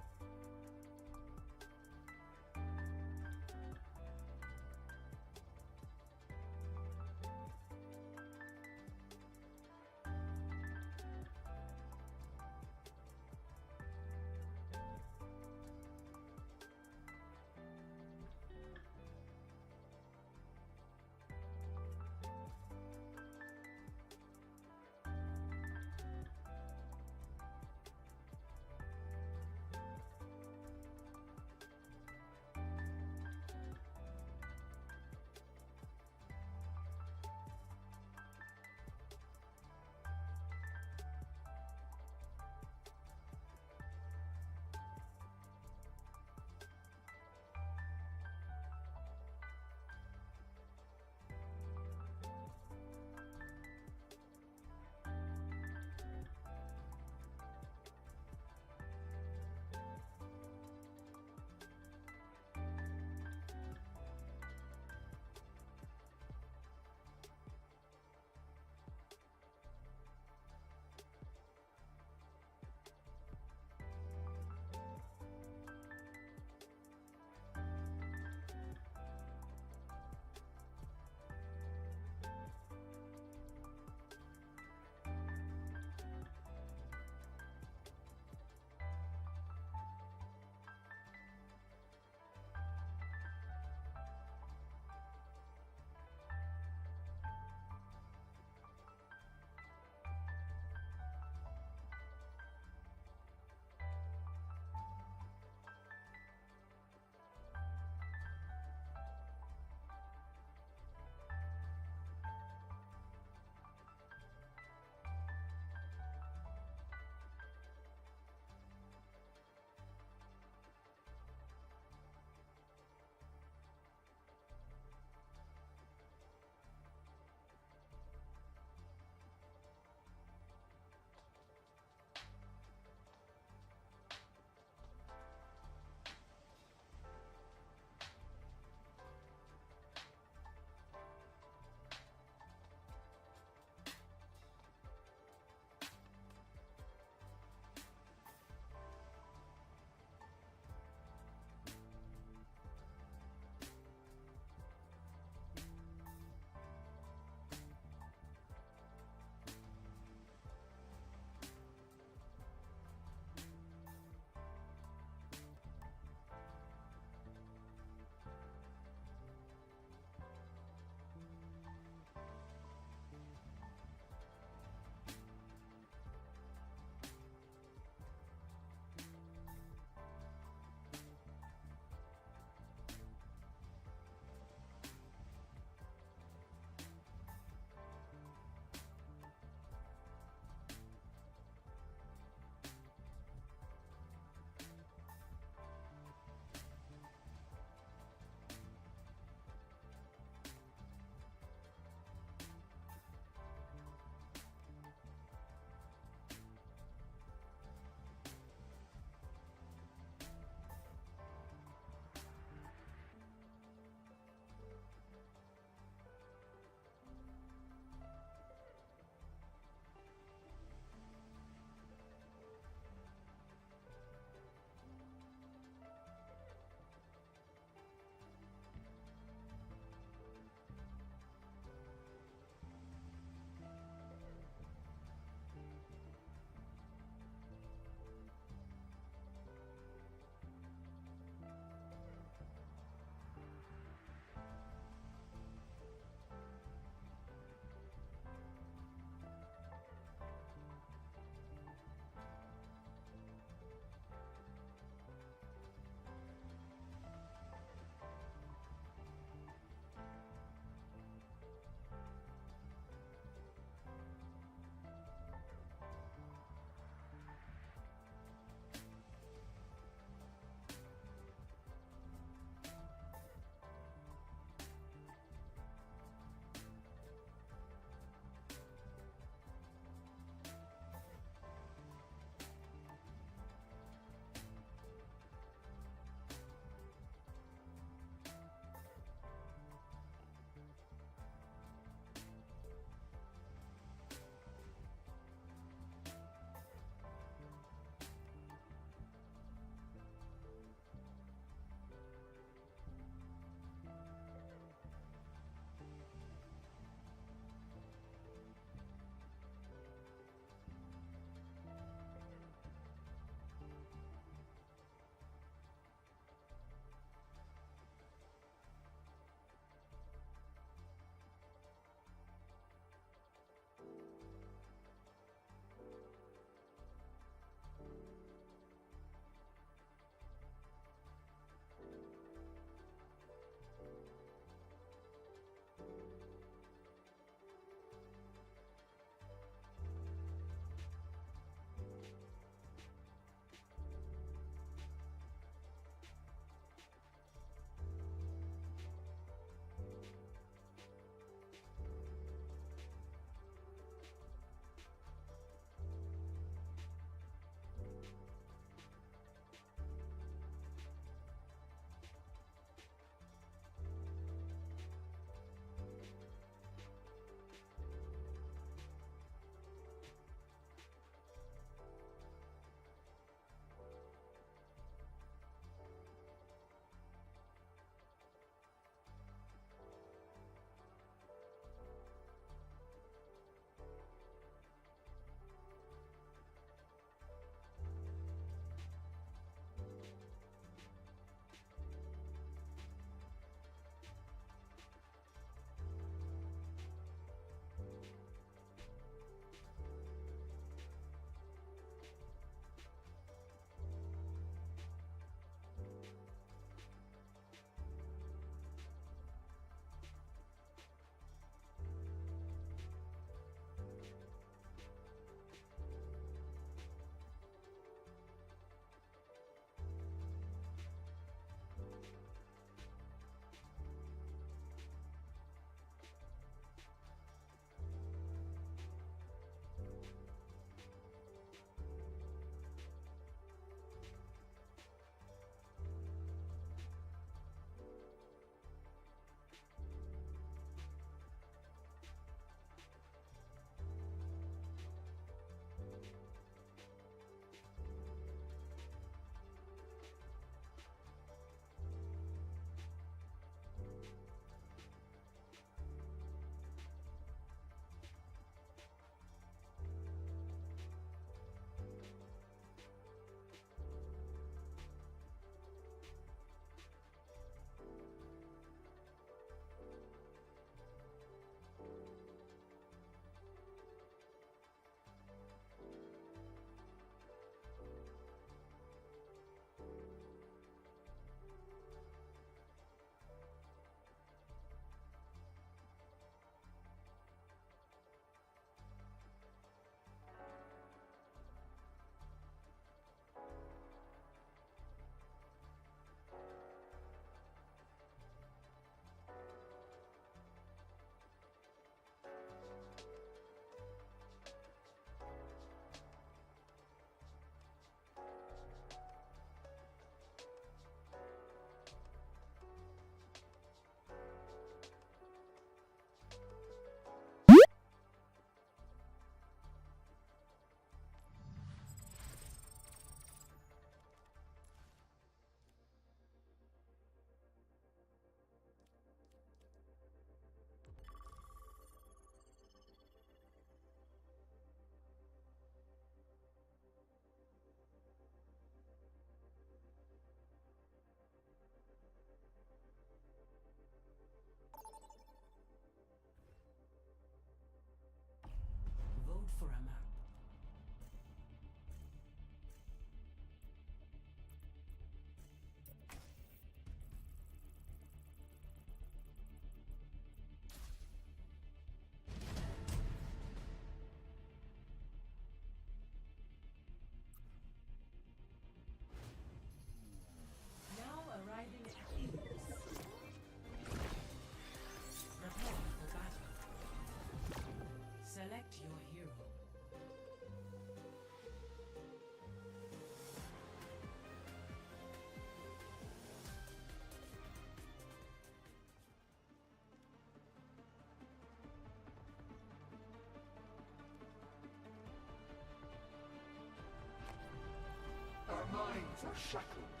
are shackled.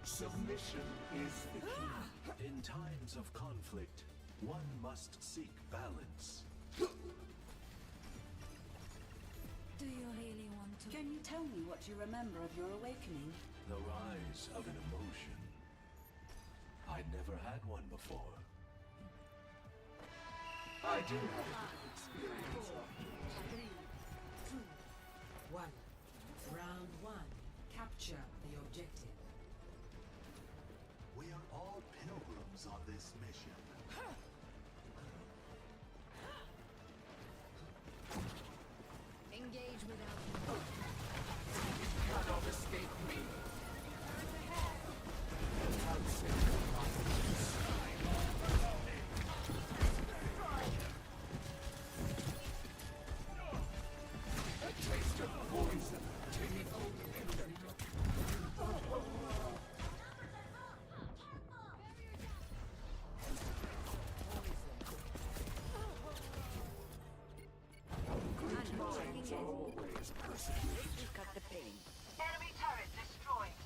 Submission is the key. In times of conflict, one must seek balance. Do you really want to? Can you tell me what you remember of your awakening? The rise of an emotion. I'd never had one before. I do have a experience of 3, 2, 1. Round 1. Capture the objective. We are all pilgrims on this mission. Engage without. cannot escape me. A taste of poison. Taking hold of him. Good minds are always persecuted. Cut the pain. Enemy turret destroyed.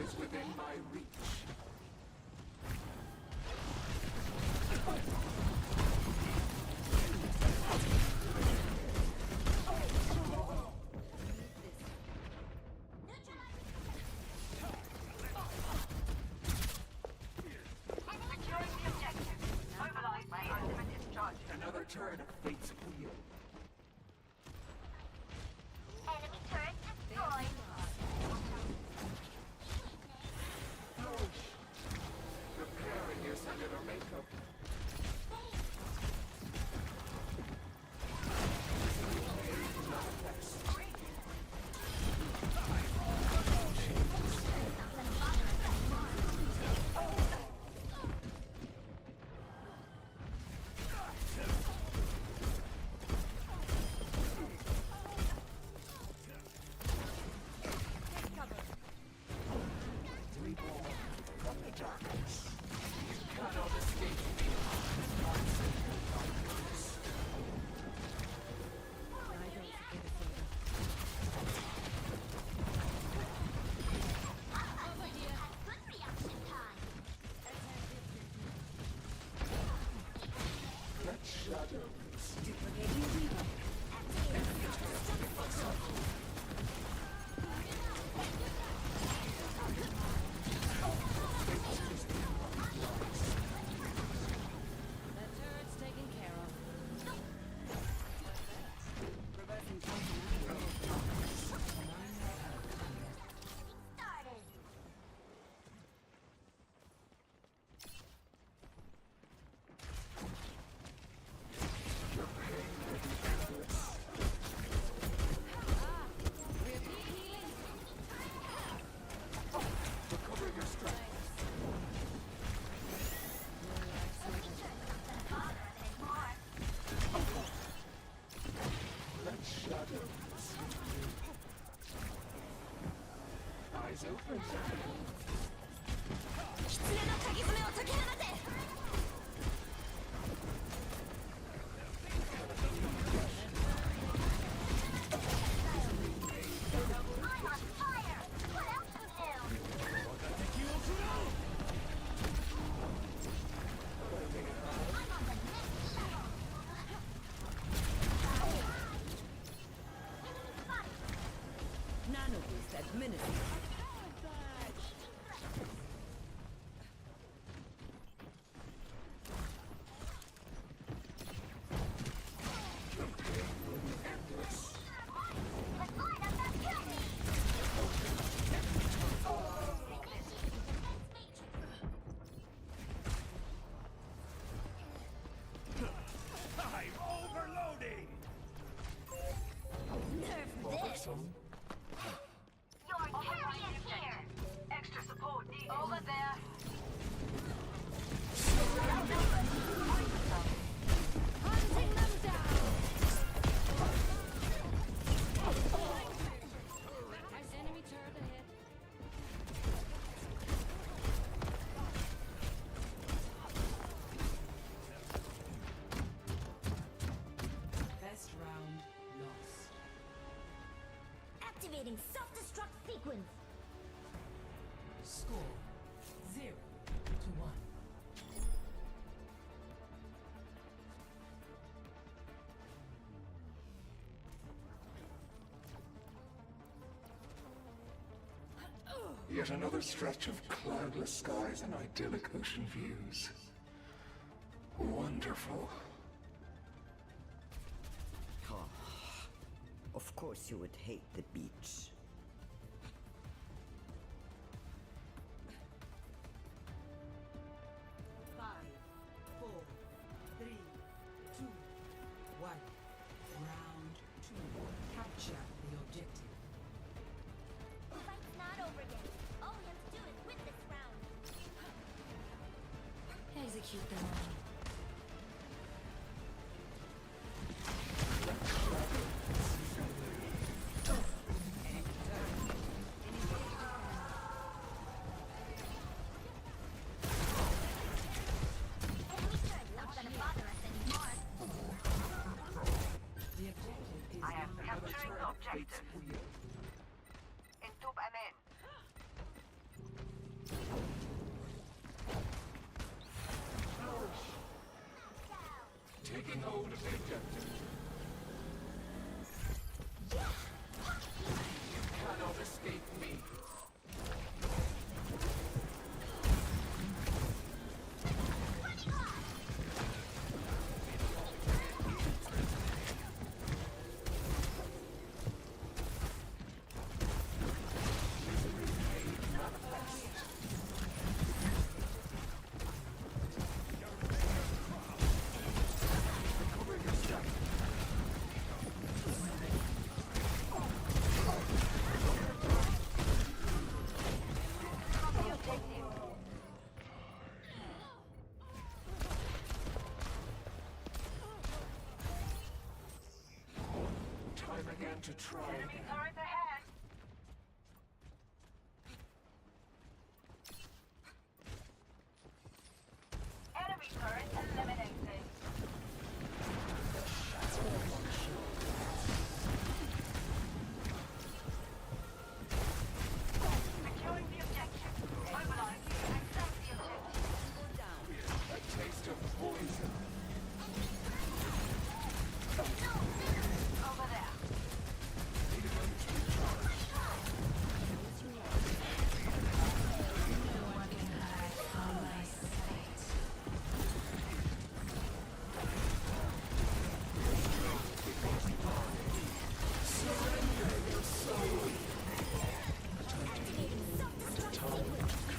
Is within my reach. Securing the objective. Mobilize my ultimate discharge. Another turn of fate's wheel. Enemy turret destroyed. Preparing your cellular makeup. Reborn from the darkness. You cannot escape me. Unsacred darkness. I don't forget a thing. Let shadows. Duplicating reader. That turret's taken care of. Reversing function. Recover your strength. Let shadows. Eyes open. 狐の鍵爪を解き放て。I'm on fire! What else to do? I'm on the next shuttle. Nano boost administered. Activating self-destruct sequence. Score 0-1. Yet another stretch of cloudless skies and idyllic ocean views. Wonderful. Of course you would hate the beach. Five, 4, 3, 2, 1. Round 2. Capture the objective. The fight's not over yet. All we have to do is win this round. Execute the line. Enemy turret's not gonna bother us anymore. The objective is I am now capturing the objective. Entub Amen. Taking hold of the objective. You cannot escape me. Time again to try Enemy again. turret ahead. Enemy turret eliminated. Securing the objective. Mobilize to accept the objective. A taste of poison. Over there. Activating self-destruct sequence.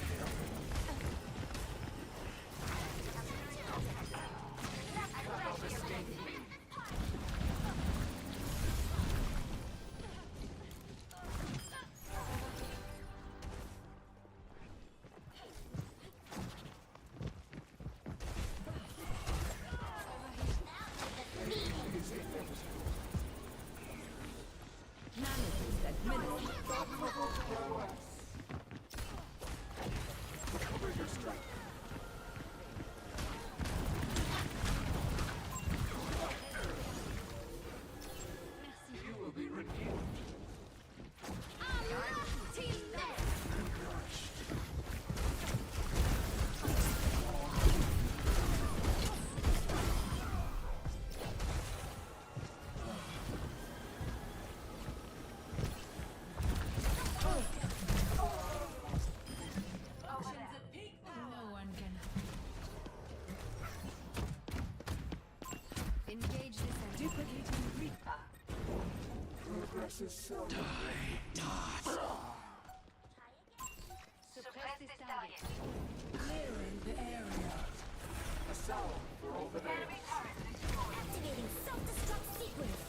You will be renewed. No one can. Engage this enemy. duplicating Reaper. Progress is slow. Suppress this target. Clearing the area. A salve for over there. Enemy turret destroyed. Activating self-destruct sequence.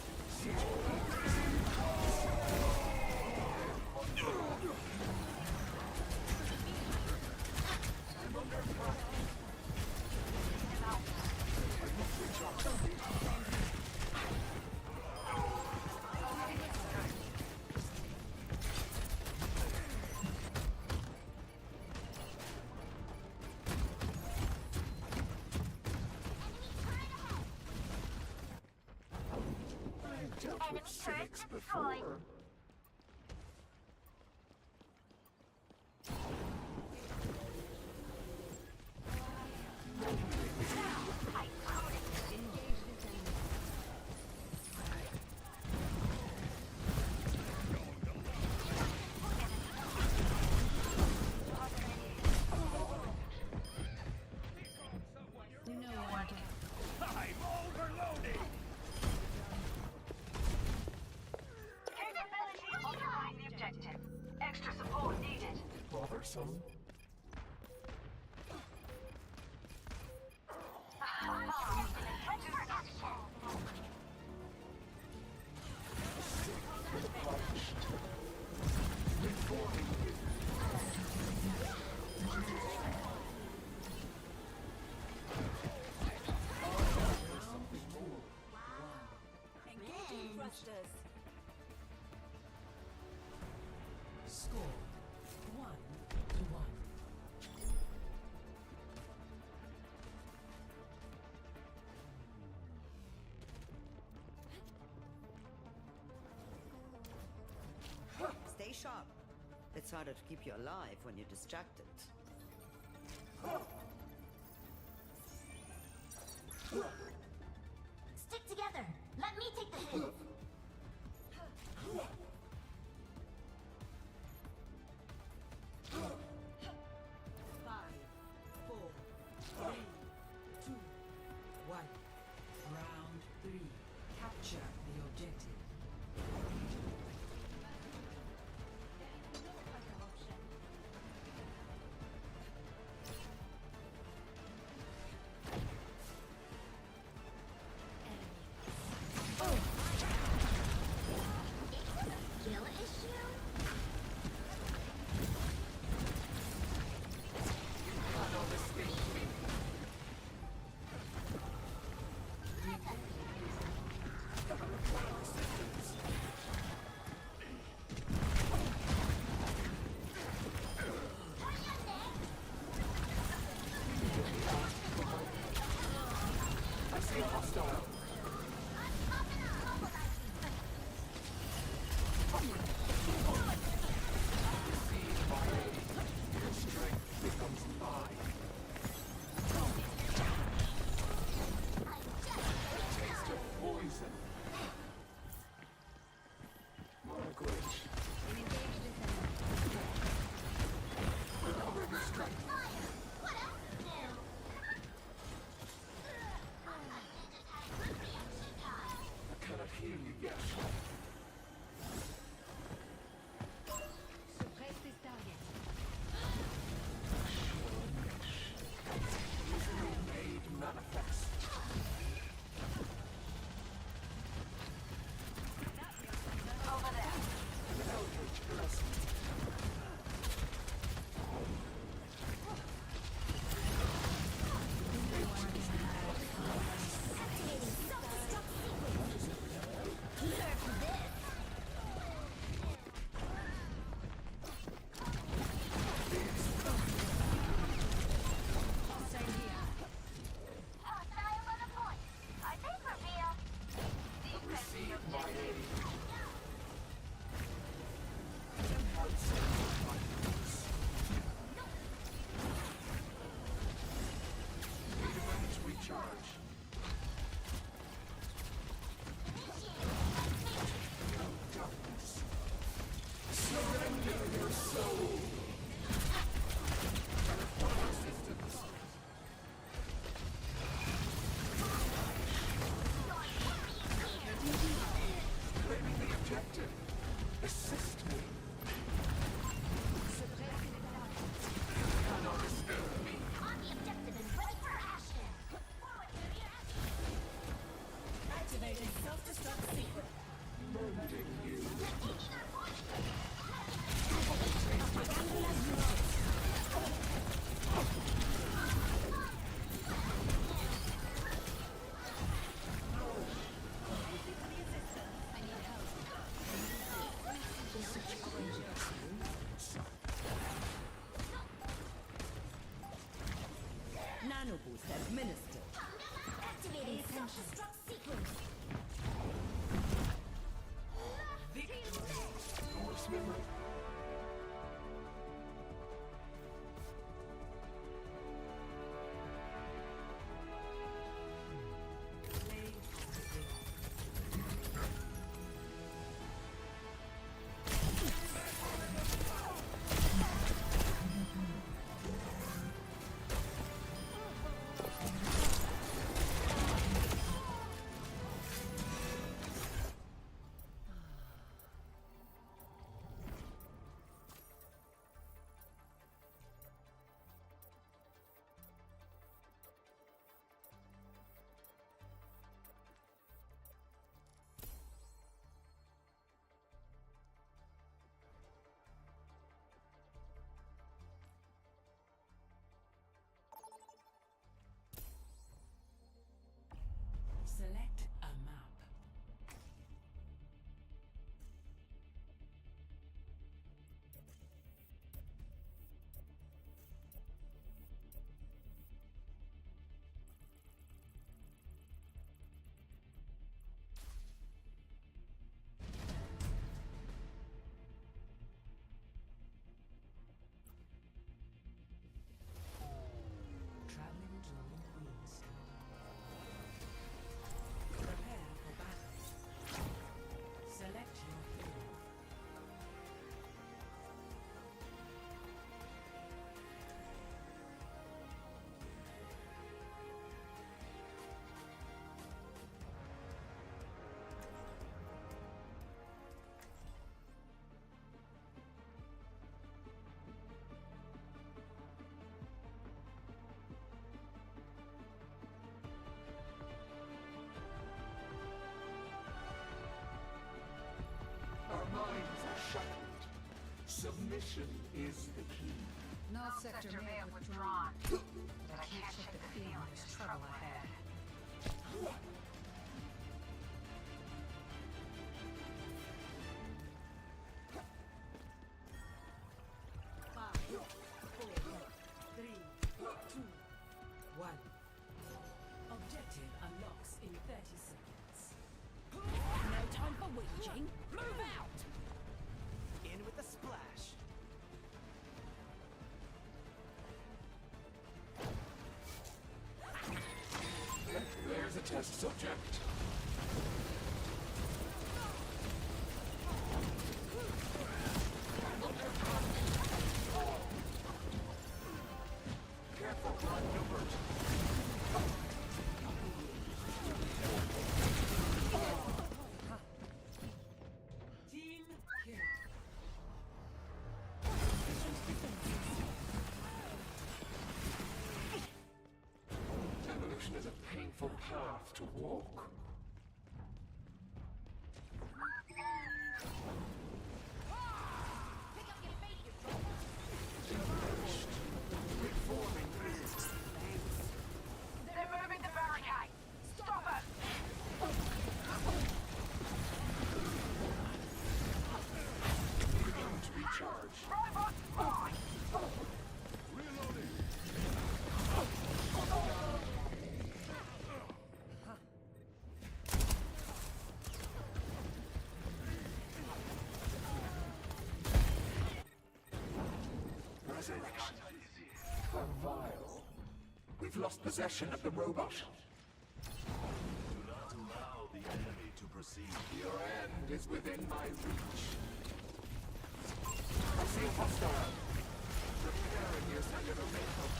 I've dealt with cynics before. some? Ready for action. Engaging thrusters. Score 1-1. Stay sharp. It's harder to keep you alive when you're distracted. Stick together. Let me take the hit. 5, 4, 3, 2, 1. Round 3. Capture the objective. Skill issue? I cannot hear you yet. Suppress this target. Made manifest. Over there. Eldritch blessing. Activating self-destruct sequence. Nerf this. Hostile on the point. I think reveal. Receive my aid. Recharge. Darkness. Surrender your soul. Resistance. Claiming the objective. Assist me. Cannot disturb me. On the objective is ready for action. Forward to your action. Activating self-destruct sequence. Murdering you. Taking our point. Nano boost administered. Activating self-destruct sequence. Force memory. is the key. North sector may have withdrawn, but I can't shake the feeling there's trouble ahead. Five, four, three, two, one. Objective unlocks in 30 seconds. No time for whinging. Move out! In with the splash. There's a test subject. Careful, Newbert. Team kill. Evolution is a painful path to walk. Pick up your feet, you Diminished. Reforming. They're moving the barricade. Stop it! Beginning to recharge. Robot spy! Reloading. Resurrection. A vial. We've lost possession of the robot. Do not allow the enemy to proceed. Your end is within my reach. I see a hostile. Repairing your cellular makeup.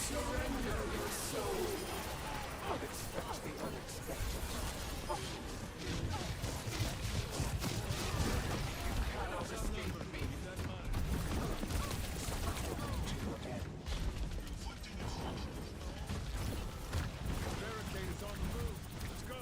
Surrender your soul. Unexpect the unexpected. You cannot escape me. To your end. Barricade is on the move. Let's go.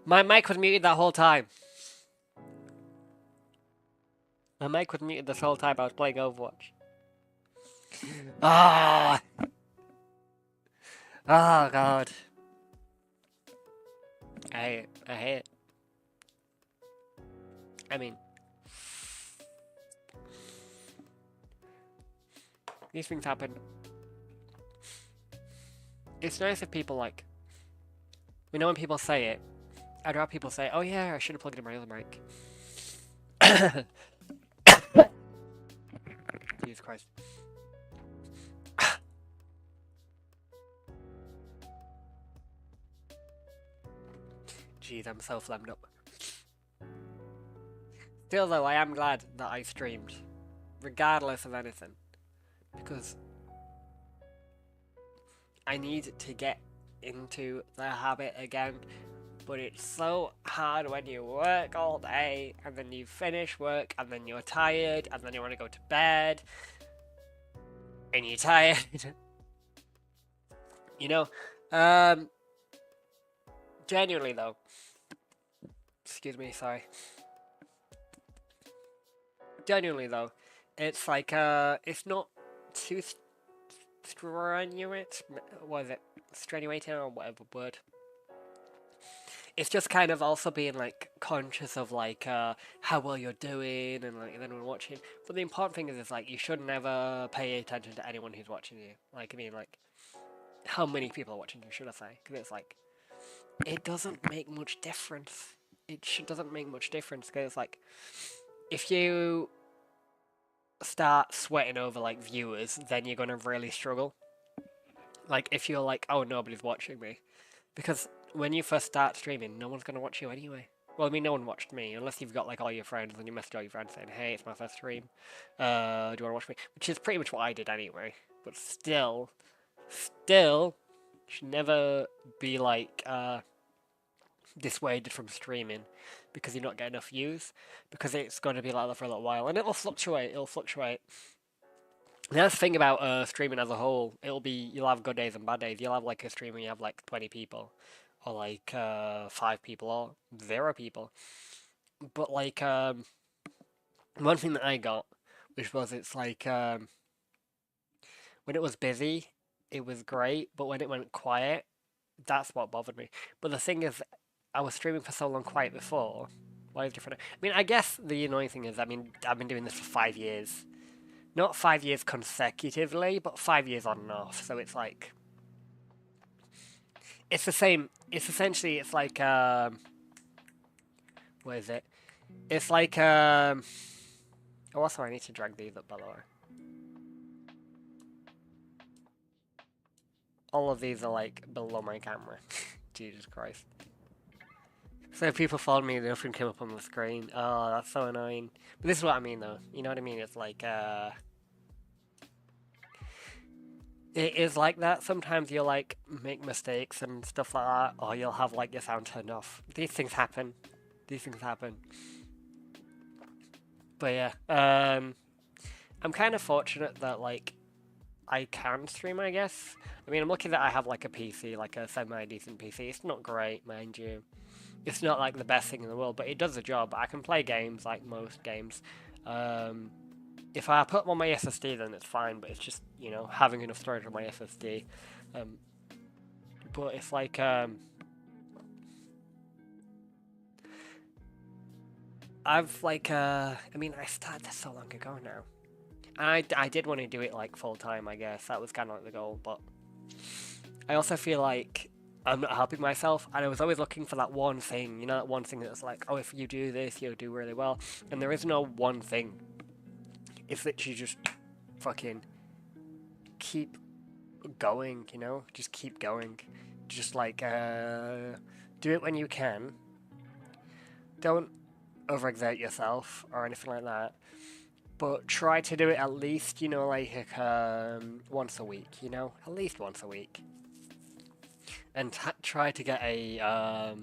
My mic was muted that whole time. My mic was muted this whole time I was playing Overwatch. Ah! Oh god. I hate it. I hate it. I mean, these things happen. It's nice if people like, we know when people say it, I'd rather people say, oh yeah, I should have plugged in my other mic. Jesus Christ. Jeez, I'm so phlegmed up. Still though, I am glad that I streamed, regardless of anything, because I need to get into the habit again, but it's so hard when you work all day, and then you finish work, and then you're tired, and then you want to go to bed, and you're tired. You know, genuinely though, excuse me, sorry. Genuinely though, it's like, it's not too strenuous, what is it, strenuating or whatever word. It's just kind of also being like conscious of like how well you're doing and like anyone watching. But the important thing is like you should never pay attention to anyone who's watching you. Like I mean like how many people are watching you, should I say? Because it's like it doesn't make much difference. It doesn't make much difference because it's like if you start sweating over like viewers, then you're gonna really struggle. Like if you're like, oh, nobody's watching me, because when you first start streaming, no one's gonna watch you anyway. Well, I mean, no one watched me unless you've got like all your friends and you message all your friends saying, "Hey, it's my first stream. Do you want to watch me?" Which is pretty much what I did anyway. But still, should never be like dissuaded from streaming because you're not getting enough views, because it's going to be like that for a little while and it'll fluctuate. The other thing about streaming as a whole, you'll have good days and bad days. You'll have like a stream where you have like 20 people, or like 5 people, or 0 people. But like one thing that I got, which was it's like when it was busy, it was great, but when it went quiet, that's what bothered me. But the thing is, I was streaming for so long quiet before. Why is it different? I mean, I guess the annoying thing is, I mean, I've been doing this for 5 years. Not 5 years consecutively, but 5 years on and off. So it's like, it's the same. It's essentially, it's like, what is it? It's like, oh, also I need to drag these up, by the way. All of these are like below my camera. Jesus Christ. So if people followed me, nothing came up on the screen. Oh, that's so annoying. But this is what I mean, though. You know what I mean? It's like, it is like that. Sometimes you'll, like, make mistakes and stuff like that, or you'll have, like, your sound turned off. These things happen. But yeah, I'm kind of fortunate that, like, I can stream, I guess. I mean, I'm lucky that I have, like, a PC, like a semi-decent PC. It's not great, mind you. It's not, like, the best thing in the world, but it does the job. I can play games, like most games. If I put them on my SSD, then it's fine, but it's just, you know, having enough storage on my SSD. But it's like, I've, like, I mean, I started this so long ago now. And I did want to do it, like, full-time, I guess. That was kind of, like, the goal, but I also feel like I'm not helping myself, and I was always looking for that one thing, you know, that one thing that's like, oh, if you do this, you'll do really well. And there is no one thing. It's literally just fucking keep going, you know? Just keep going. Just like, do it when you can. Don't overexert yourself or anything like that. But try to do it at least, you know, like, once a week, you know? At least once a week. And try to get a,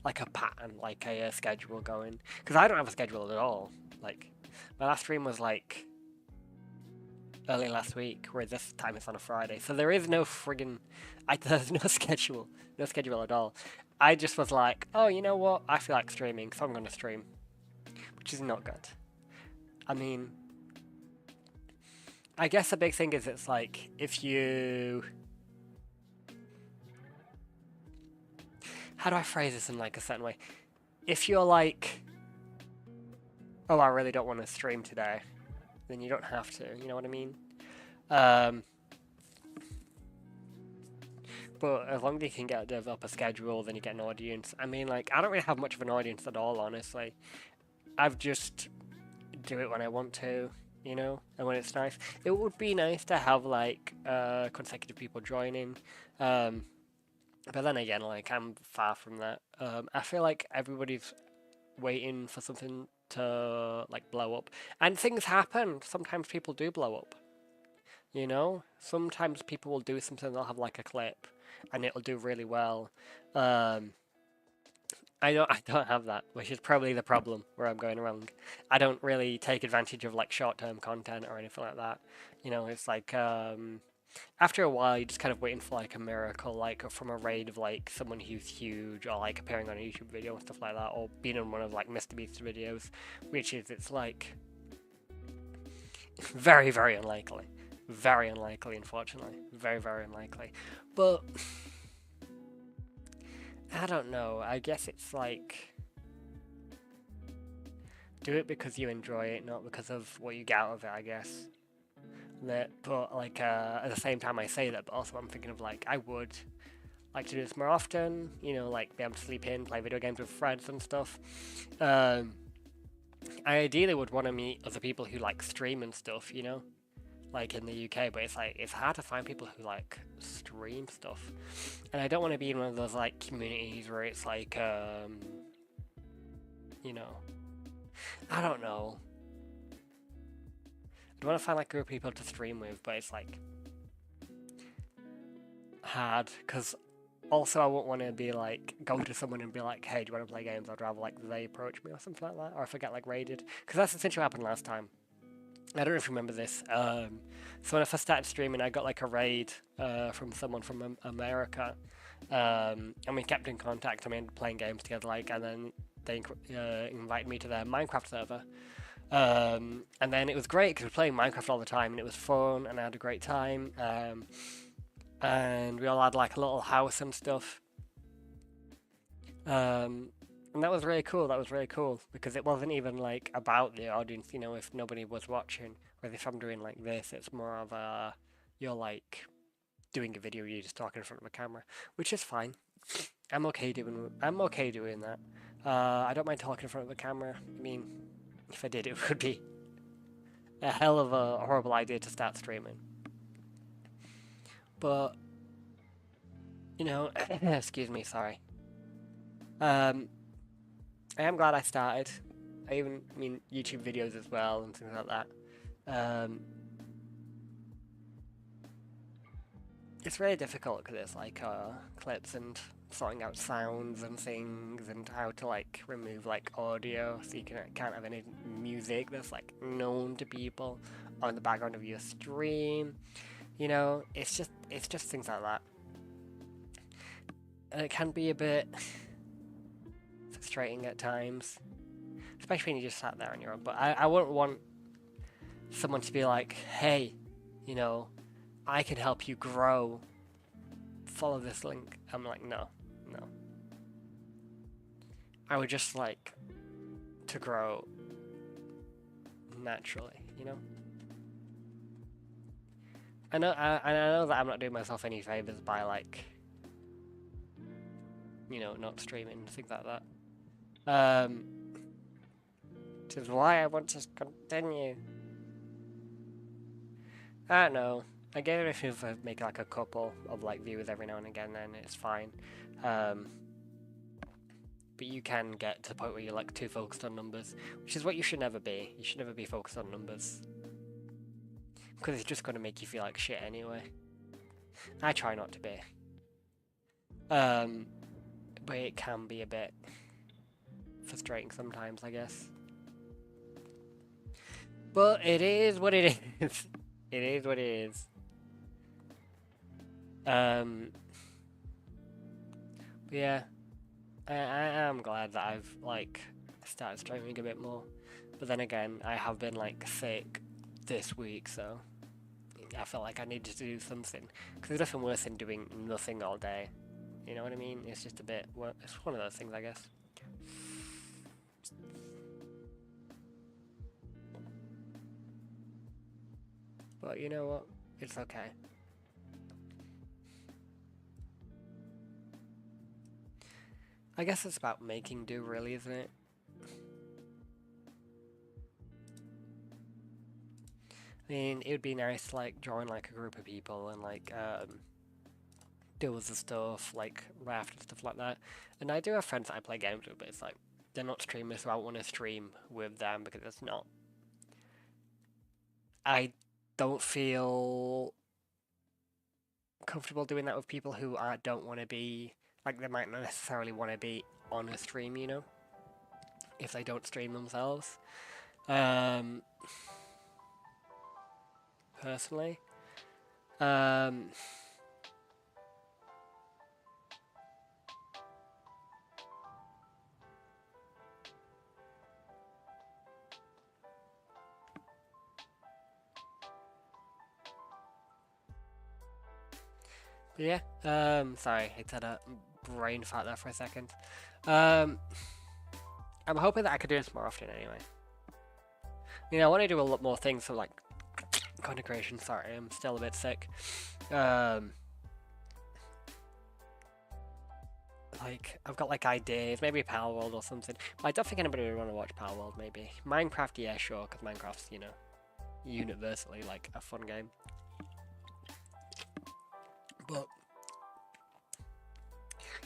like a pattern, like a schedule going. Because I don't have a schedule at all. Like, my last stream was, like, early last week, where this time it's on a Friday. So there is no friggin', there's no schedule. No schedule at all. I just was like, oh, you know what? I feel like streaming, so I'm gonna stream, which is not good. I mean, I guess the big thing is it's like if you. How do I phrase this in like a certain way? If you're like, oh, I really don't want to stream today, then you don't have to. You know what I mean? But as long as you can get a developer schedule, then you get an audience. I mean, like, I don't really have much of an audience at all, honestly. I've just do it when I want to, you know, and when it's nice. It would be nice to have like consecutive people joining. But then again, like, I'm far from that. I feel like everybody's waiting for something to, like, blow up. And things happen. Sometimes people do blow up. You know? Sometimes people will do something, they'll have, like, a clip, and it'll do really well. I don't have that, which is probably the problem where I'm going wrong. I don't really take advantage of, like, short-term content or anything like that. You know, it's like, after a while, you're just kind of waiting for, like, a miracle, like, from a raid of, like, someone who's huge, or, like, appearing on a YouTube video and stuff like that, or being in one of, like, MrBeast's videos, which is, it's, like, very, very unlikely. Very unlikely, unfortunately. Very, very unlikely. But, I don't know, I guess it's, like, do it because you enjoy it, not because of what you get out of it, I guess. But like at the same time I say that, but also I'm thinking of like I would like to do this more often, you know, like be able to sleep in, play video games with friends and stuff. I ideally would want to meet other people who like stream and stuff, you know, like in the UK, but it's like it's hard to find people who like stream stuff, and I don't want to be in one of those like communities where it's like you know, I don't know. I want to find like a group of people to stream with, but it's like hard because also I won't want to be like go to someone and be like, hey, do you want to play games? I'd rather like they approach me or something like that, or if I get like raided, because that's essentially what happened last time. I don't know if you remember this. So when I first started streaming, I got like a raid from someone from America, and we kept in contact. I mean, playing games together, like, and then they invited me to their Minecraft server. And then it was great because we were playing Minecraft all the time and it was fun and I had a great time. And we all had like a little house and stuff. And that was really cool. That was really cool because it wasn't even like about the audience, you know, if nobody was watching. Whereas if I'm doing like this, it's more of a, you're like doing a video, you're just talking in front of a camera, which is fine. I'm okay doing that. I don't mind talking in front of a camera. I mean, if I did, it would be a hell of a horrible idea to start streaming. But, you know, excuse me, sorry. I am glad I started. I mean, YouTube videos as well and things like that. It's really difficult because it's like clips and sorting out sounds and things and how to like remove like audio so you can't have any music that's like known to people on the background of your stream, you know. It's just things like that, and it can be a bit frustrating at times, especially when you just sat there on your own. But I wouldn't want someone to be like, hey, you know, I can help you grow, follow this link. I'm like, no. I would just like to grow naturally, you know? I know that I'm not doing myself any favors by like, you know, not streaming and things like that. Which is why I want to continue. I don't know. I get it if I make like a couple of like viewers every now and again, then it's fine. But you can get to the point where you're like too focused on numbers, which is what you should never be. You should never be focused on numbers, because it's just going to make you feel like shit anyway. I try not to be. But it can be a bit frustrating sometimes, I guess. But it is what it is. It is what it is. But yeah, I am glad that I've like started streaming a bit more, but then again, I have been like sick this week, so I felt like I needed to do something. Because there's nothing worse than doing nothing all day. You know what I mean? It's just a bit. Well, it's one of those things, I guess. But you know what? It's okay. I guess it's about making do, really, isn't it? I mean, it would be nice to like join like a group of people and like do other stuff, like raft and stuff like that. And I do have friends that I play games with, but it's like they're not streamers, so I want to stream with them because it's not. I don't feel comfortable doing that with people who don't want to be, like, they might not necessarily want to be on a stream, you know, if they don't stream themselves. Personally. But yeah, sorry, I had a brain fart there for a second. I'm hoping that I could do this more often anyway. You know, I want to do a lot more things, so like content creation. Sorry, I'm still a bit sick. Like, I've got like ideas, maybe Power World or something. But I don't think anybody would want to watch Power World, maybe. Minecraft, yeah, sure, because Minecraft's, you know, universally like a fun game. But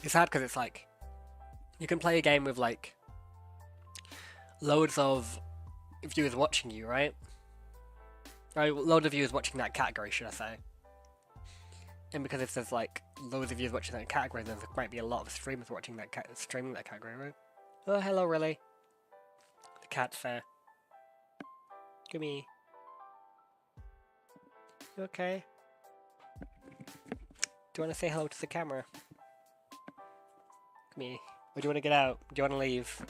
it's hard because it's like you can play a game with like loads of viewers watching you, right? Right, loads of viewers watching that category, should I say? And because if there's like loads of viewers watching that category, then there might be a lot of streamers watching that streaming that category, right? Oh, hello, really? The cat's fair. Come here. You okay? Do you want to say hello to the camera? Come here. Or do you want to get out? Do you want to leave?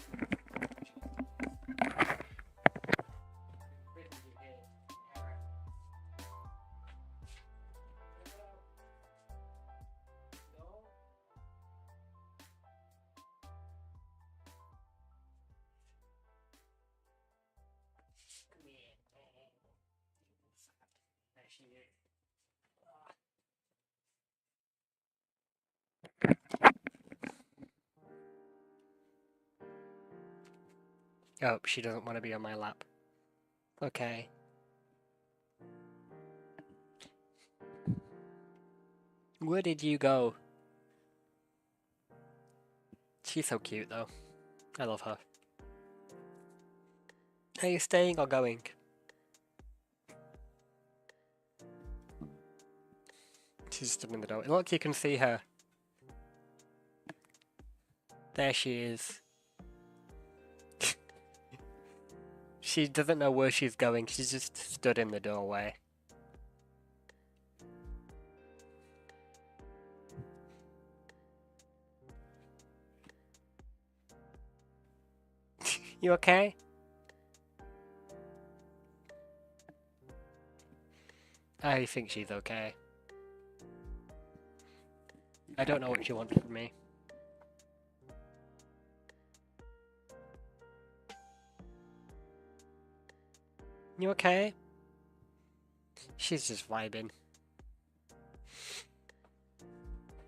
Oh, she doesn't want to be on my lap. Okay. Where did you go? She's so cute, though. I love her. Are you staying or going? She's stood in the door. Look, you can see her. There she is. She doesn't know where she's going, she's just stood in the doorway. You okay? I think she's okay. I don't know what she wants from me. You okay? She's just vibing.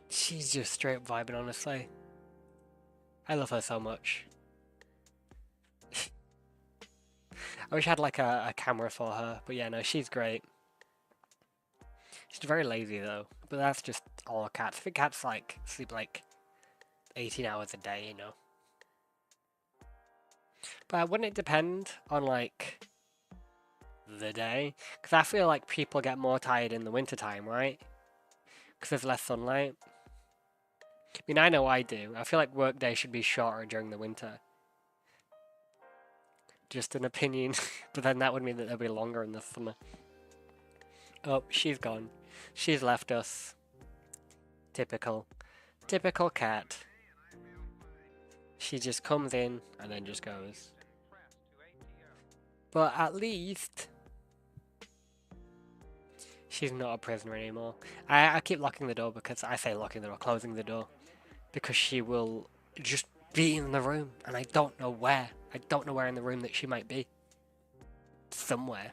She's just straight vibing, honestly. I love her so much. I wish I had like a camera for her, but yeah, no, she's great. She's very lazy though, but that's just all cats. I think cats like sleep like 18 hours a day, you know. But wouldn't it depend on like the day? Because I feel like people get more tired in the wintertime, right? Because there's less sunlight. I mean, I know I do. I feel like work day should be shorter during the winter. Just an opinion, but then that would mean that they'll be longer in the summer. Oh, she's gone. She's left us. Typical. Typical cat. She just comes in and then just goes. But at least she's not a prisoner anymore. I keep locking the door because I say locking the door, closing the door, because she will just be in the room and I don't know where. I don't know where in the room that she might be. Somewhere.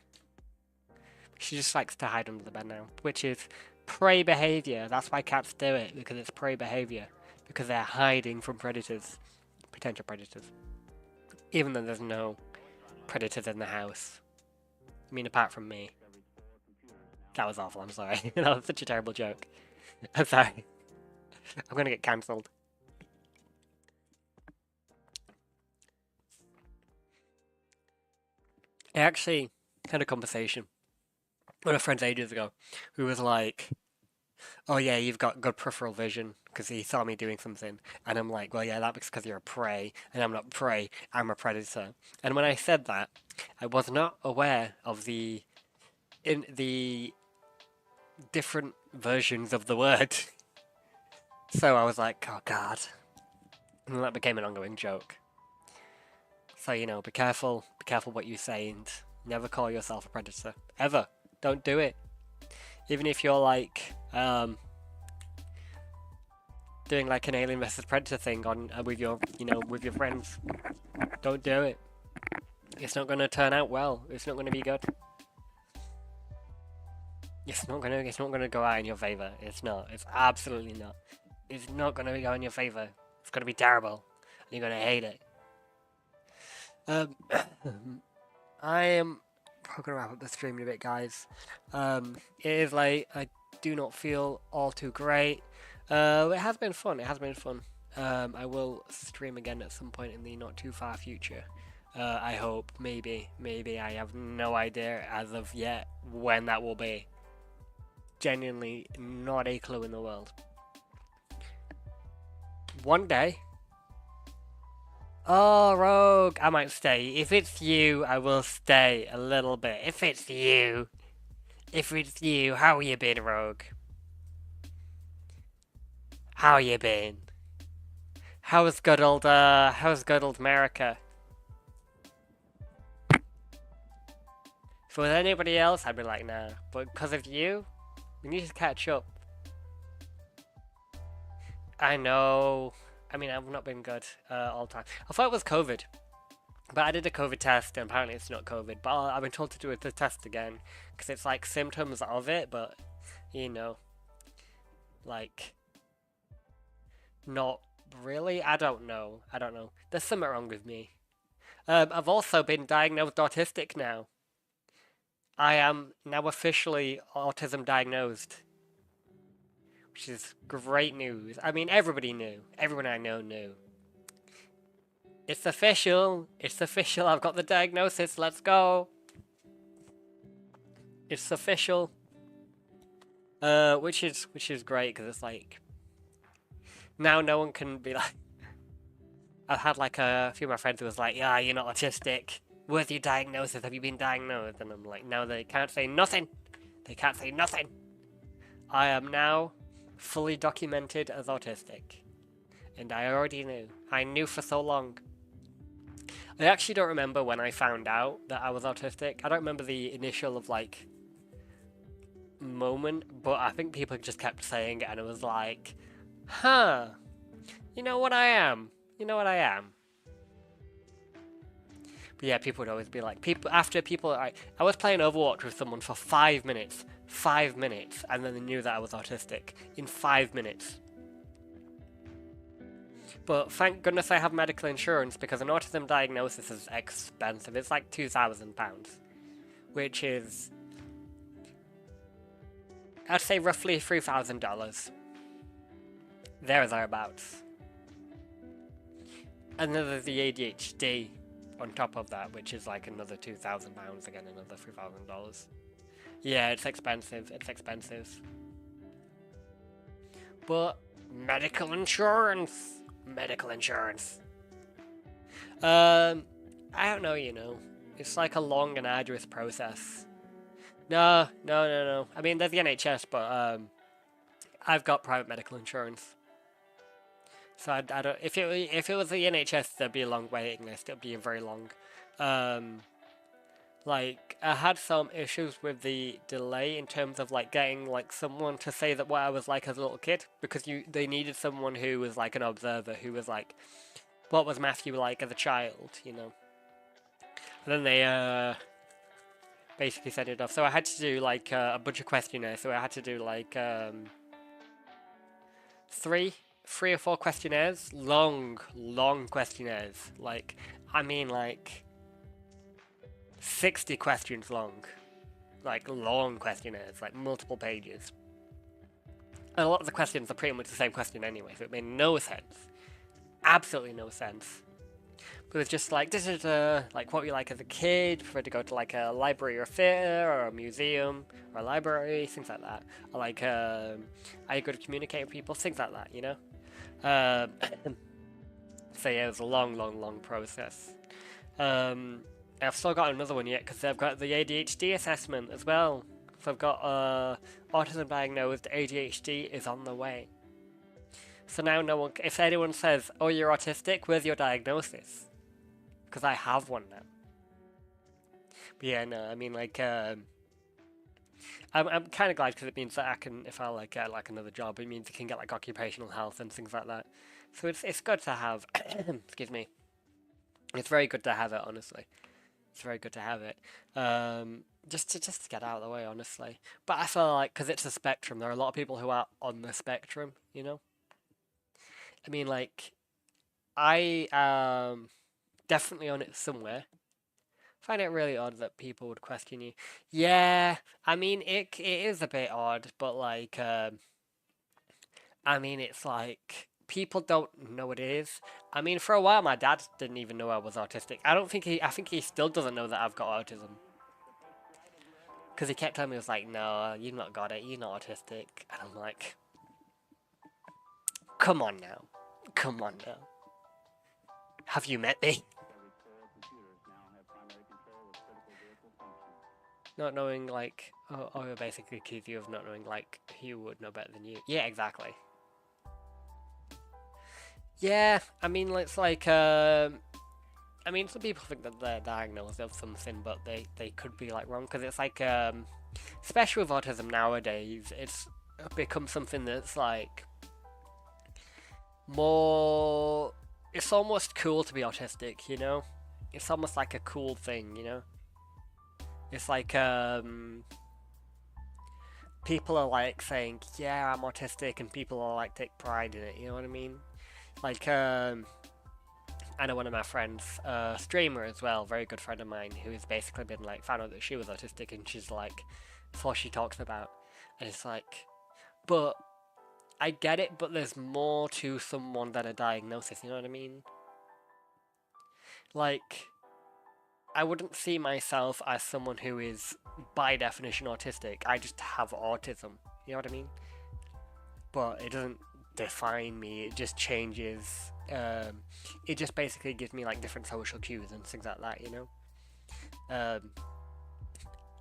She just likes to hide under the bed now, which is prey behavior. That's why cats do it, because it's prey behavior. Because they're hiding from predators. Potential predators. Even though there's no predators in the house. I mean, apart from me. That was awful, I'm sorry. That was such a terrible joke. I'm sorry. I'm gonna get cancelled. I actually had a conversation with a friend ages ago who was like, oh yeah, you've got good peripheral vision because he saw me doing something. And I'm like, well yeah, that's because you're a prey and I'm not prey, I'm a predator. And when I said that, I was not aware of the different versions of the word. So I was like, oh god. And that became an ongoing joke. So, you know, be careful what you say and never call yourself a predator. Ever. Don't do it. Even if you're like, doing like an Alien vs Predator thing on with your, with your friends. Don't do it. It's not going to turn out well. It's not going to be good. It's not gonna go out in your favor. It's not. It's absolutely not. It's not gonna go in your favor. It's gonna be terrible. And you're gonna hate it. I am probably gonna wrap up the stream in a bit, guys. It is late. I do not feel all too great. It has been fun. It has been fun. I will stream again at some point in the not too far future. I hope. Maybe. I have no idea as of yet when that will be. Genuinely not a clue in the world. One day. Oh, Rogue, I might stay. If it's you, I will stay a little bit. If it's you, how you been, Rogue? How you been? How's good old America? If it was anybody else, I'd be like, nah. But because of you, we need to catch up. I know. I mean, I've not been good all the time. I thought it was COVID. But I did a COVID test, and apparently it's not COVID. But I've been told to do the test again. Because it's like symptoms of it, but, like, not really. I don't know. There's something wrong with me. I've also been diagnosed autistic now. I am now officially autism diagnosed. Which is great news. I mean, everybody knew. Everyone I know knew. It's official. It's official. I've got the diagnosis. Let's go. It's official. Which is great because it's like now no one can be like. I've had like a few of my friends who was like, "Yeah, you're not autistic. Where's your diagnosis? Have you been diagnosed?" And I'm like, "No, they can't say nothing. They can't say nothing. I am now fully documented as autistic, and I already knew. I knew for so long." I actually don't remember when I found out that I was autistic. I don't remember the initial of like moment, but I think people just kept saying it, and it was like, huh, you know what I am? But yeah, people would always be like, I was playing Overwatch with someone for 5 minutes, and then they knew that I was autistic in 5 minutes. But thank goodness I have medical insurance, because an autism diagnosis is expensive. It's like £2,000, which is, I'd say roughly $3,000. Thereabouts. And then there's the ADHD on top of that, which is like another £2,000, again another $3,000. Yeah, it's expensive. But medical insurance. I don't know, It's like a long and arduous process. No. I mean, there's the NHS, but I've got private medical insurance. So I don't. If it was the NHS, there'd be a long waiting list. It'd be very long. Like I had some issues with the delay in terms of like getting like someone to say that what I was like as a little kid, because they needed someone who was like an observer, who was like, what was Matthew like as a child, you know. And then they basically set it off. So I had to do like a bunch of questionnaires. So I had to do like three or four questionnaires, long questionnaires. Like I mean like 60 questions long, like long questionnaires, like multiple pages. And a lot of the questions are pretty much the same question anyway, so it made no sense, absolutely no sense. But it was just like, this is like what you like as a kid, prefer to go to like a library or a theatre or a museum or a library, things like that. Or like, are you good at communicating with people, things like that, you know? So yeah, it was a long process. I've still got another one yet, because I've got the ADHD assessment as well. So I've got autism diagnosed, ADHD is on the way. So now no one, if anyone says, oh, you're autistic, where's your diagnosis? Because I have one now. But yeah, no, I mean, like, I'm kind of glad, because it means that I can, if I like get like another job, it means I can get like occupational health and things like that. So it's good to have, excuse me, it's very good to have it, honestly. It's very good to have it. Just to get out of the way, honestly. But I feel like, because it's a spectrum, there are a lot of people who are on the spectrum, you know? I mean, like, I am definitely on it somewhere. I find it really odd that people would question you. Yeah, I mean, it is a bit odd, but, like, I mean, it's like, people don't know what it is. I mean, for a while, my dad didn't even know I was autistic. I think he still doesn't know that I've got autism. Because he kept telling me, he was like, no, you've not got it, you're not autistic. And I'm like, come on now. Come on now. Have you met me? Not knowing, like, oh, basically accuse you of not knowing, like, who would know better than you. Yeah, exactly. Yeah, I mean, it's like, I mean, some people think that they're diagnosed of something, but they could be, like, wrong, because it's like, especially with autism nowadays, it's become something that's, like, more, it's almost cool to be autistic, you know? It's almost like a cool thing, you know? It's like, people are, like, saying, yeah, I'm autistic, and people are, like, take pride in it, you know what I mean? Like, I know one of my friends, streamer as well, very good friend of mine, who has basically been, like, found out that she was autistic, and she's, like, that's all she talks about. And it's like, but, I get it, but there's more to someone than a diagnosis, you know what I mean? Like, I wouldn't see myself as someone who is, by definition, autistic. I just have autism, you know what I mean? But it doesn't define me, it just changes, it just basically gives me like different social cues and things like that, you know?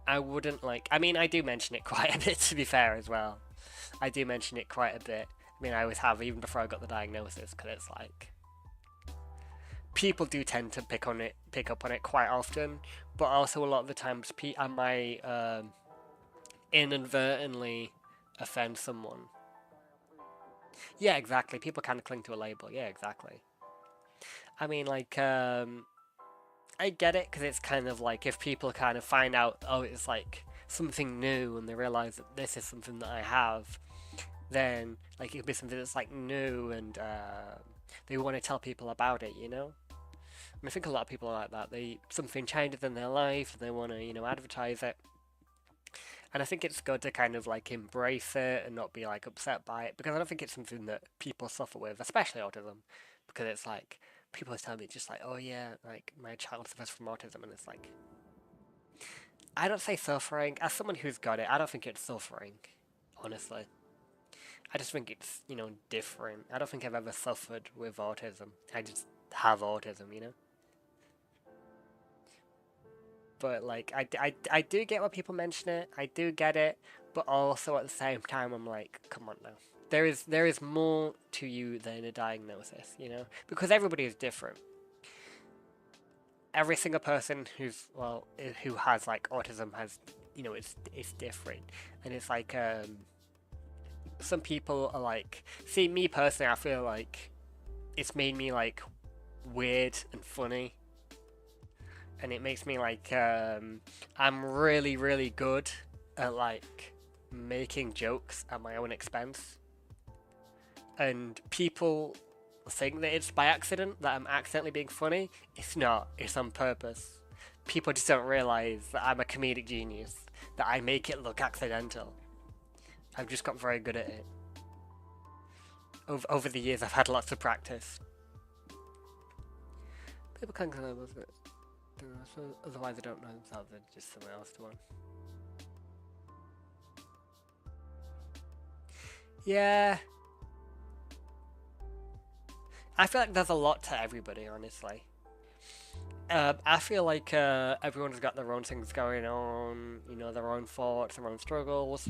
I wouldn't like, I mean, I do mention it quite a bit, to be fair, as well. I do mention it quite a bit. I mean, I always have, even before I got the diagnosis, because it's like, people do tend to pick up on it quite often, but also a lot of the times I might inadvertently offend someone. Yeah, exactly. People kind of cling to a label. Yeah, exactly. I mean, like, I get it, because it's kind of like, if people kind of find out, oh, it's like something new, and they realize that this is something that I have, then, like, it could be something that's, like, new, and they want to tell people about it, you know? I mean, I think a lot of people are like that. Something changes in their life, and they want to, you know, advertise it. And I think it's good to kind of, like, embrace it and not be, like, upset by it, because I don't think it's something that people suffer with, especially autism, because it's, like, people are telling me just like, oh, yeah, like, my child suffers from autism, and it's, like, I don't say suffering. As someone who's got it, I don't think it's suffering, honestly. I just think it's, you know, different. I don't think I've ever suffered with autism. I just have autism, you know? But, like, I do get why people mention it. I do get it. But also, at the same time, I'm like, come on now. there is more to you than a diagnosis, you know, because everybody is different. Every single person who has like autism has, you know, it's different, and it's like some people are like, see, me personally, I feel like it's made me like weird and funny, and it makes me like I'm really really good at like making jokes at my own expense, and people think that it's by accident, that I'm accidentally being funny. It's not, it's on purpose. People just don't realize that I'm a comedic genius, that I make it look accidental. I've just got very good at it. Over the years I've had lots of practice. People can kind of it. Otherwise they don't know themselves, they're just someone else to one. Yeah. I feel like there's a lot to everybody, honestly. I feel like everyone's got their own things going on, you know, their own thoughts, their own struggles.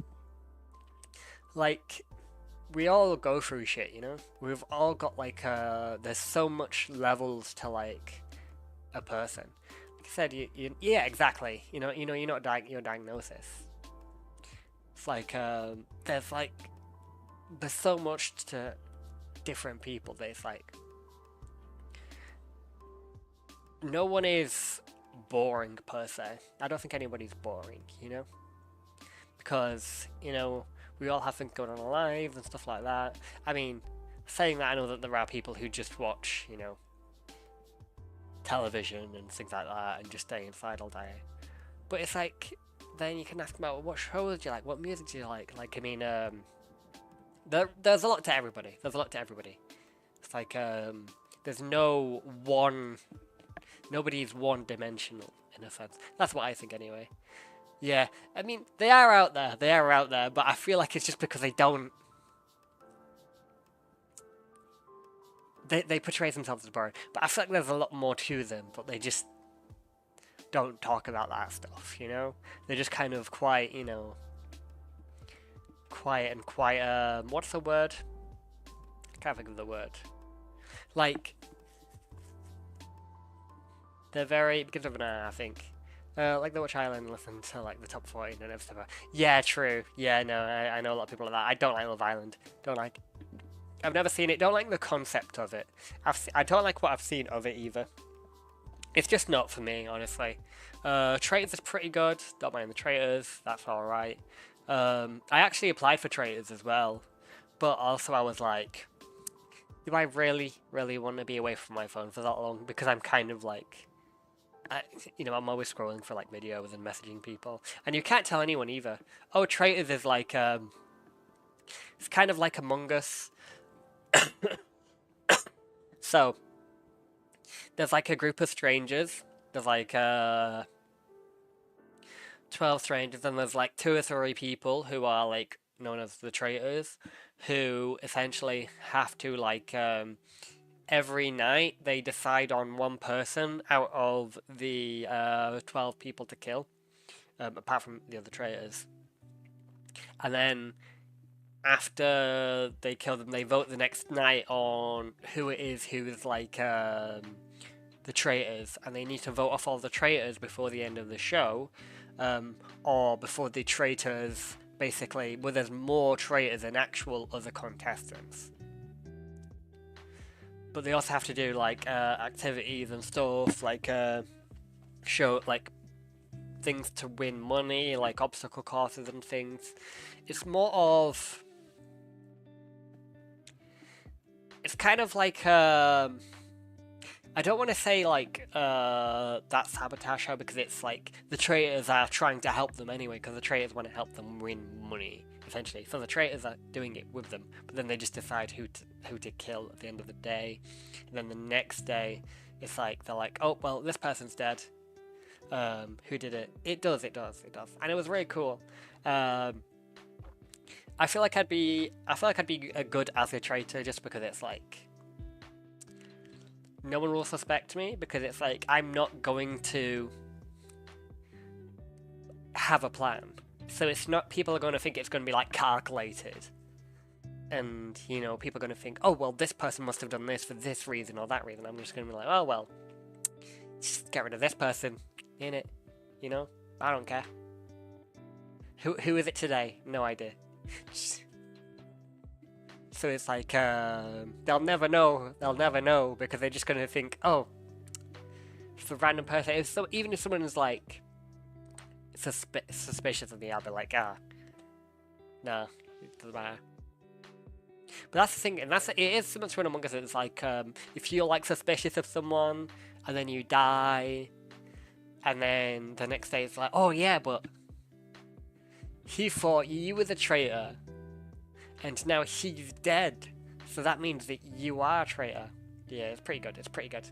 Like, we all go through shit, you know? We've all got like, there's so much levels to like a person. Like I said, yeah, exactly. You know, you're not your diagnosis. It's like, there's so much to different people that it's like, no one is boring per se. I don't think anybody's boring, you know, because, you know, we all have things going on in our lives and stuff like that. I mean, saying that, I know that there are people who just watch, you know, television and things like that and just stay inside all day, but it's like, then you can ask about, what shows do you like, what music do you like, I mean, there's a lot to everybody. It's like, there's no one, nobody's one-dimensional, in a sense. That's what I think, anyway. Yeah, I mean, they are out there, but I feel like it's just because they don't... They portray themselves as boring, but I feel like there's a lot more to them, but they just don't talk about that stuff, you know? They're just kind of quite, you know... quiet and quite, what's the word? I can't think of the word. Like, they're very, because of an I think. Like the Watch Island listen to like the top 40 and everything. Yeah, true. Yeah, no, I know a lot of people like that. I don't like Love Island. Don't like. I've never seen it. Don't like the concept of it. I don't like what I've seen of it either. It's just not for me, honestly. Traitors is pretty good. Don't mind the Traitors. That's all right. I actually applied for Traitors as well, but also I was like, do I really, really want to be away from my phone for that long? Because I'm kind of like, you know, I'm always scrolling for like videos and messaging people, and you can't tell anyone either. Oh, Traitors is like, it's kind of like Among Us. So, there's like a group of strangers. There's like 12 strangers, and there's like 2 or 3 people who are like known as the Traitors, who essentially have to like every night they decide on one person out of the 12 people to kill, apart from the other Traitors, and then after they kill them, they vote the next night on who it is who is like the Traitors, and they need to vote off all the Traitors before the end of the show. Or before the Traitors, basically, well, there's more Traitors than actual other contestants. But they also have to do, like, activities and stuff, like, show, like, things to win money, like obstacle courses and things. It's more of... It's kind of like, I don't want to say, like, that sabotage show, because it's, like, the Traitors are trying to help them anyway, because the Traitors want to help them win money, essentially. So the Traitors are doing it with them, but then they just decide who to kill at the end of the day. And then the next day, it's like, they're like, oh, well, this person's dead. Who did it? It does. And it was really cool. I feel like I'd be a good as a traitor, just because it's like, no one will suspect me, because it's like, I'm not going to have a plan. So it's not, people are going to think it's going to be like calculated. and you know, people are gonna think, oh well, this person must have done this for this reason or that reason. I'm just gonna be like, oh well, just get rid of this person, innit? You know, I don't care. Who is it today? No idea. So it's like, they'll never know. They'll never know because they're just gonna think, oh, it's a random person. So even if someone is like suspicious of me, I'll be like, nah, it doesn't matter. But that's the thing, and it is so much when Among Us. It's like, if you're like suspicious of someone and then you die, and then the next day it's like, oh yeah, but he thought you were the traitor, and now he's dead, so that means that you are a traitor. Yeah, it's pretty good. It's pretty good.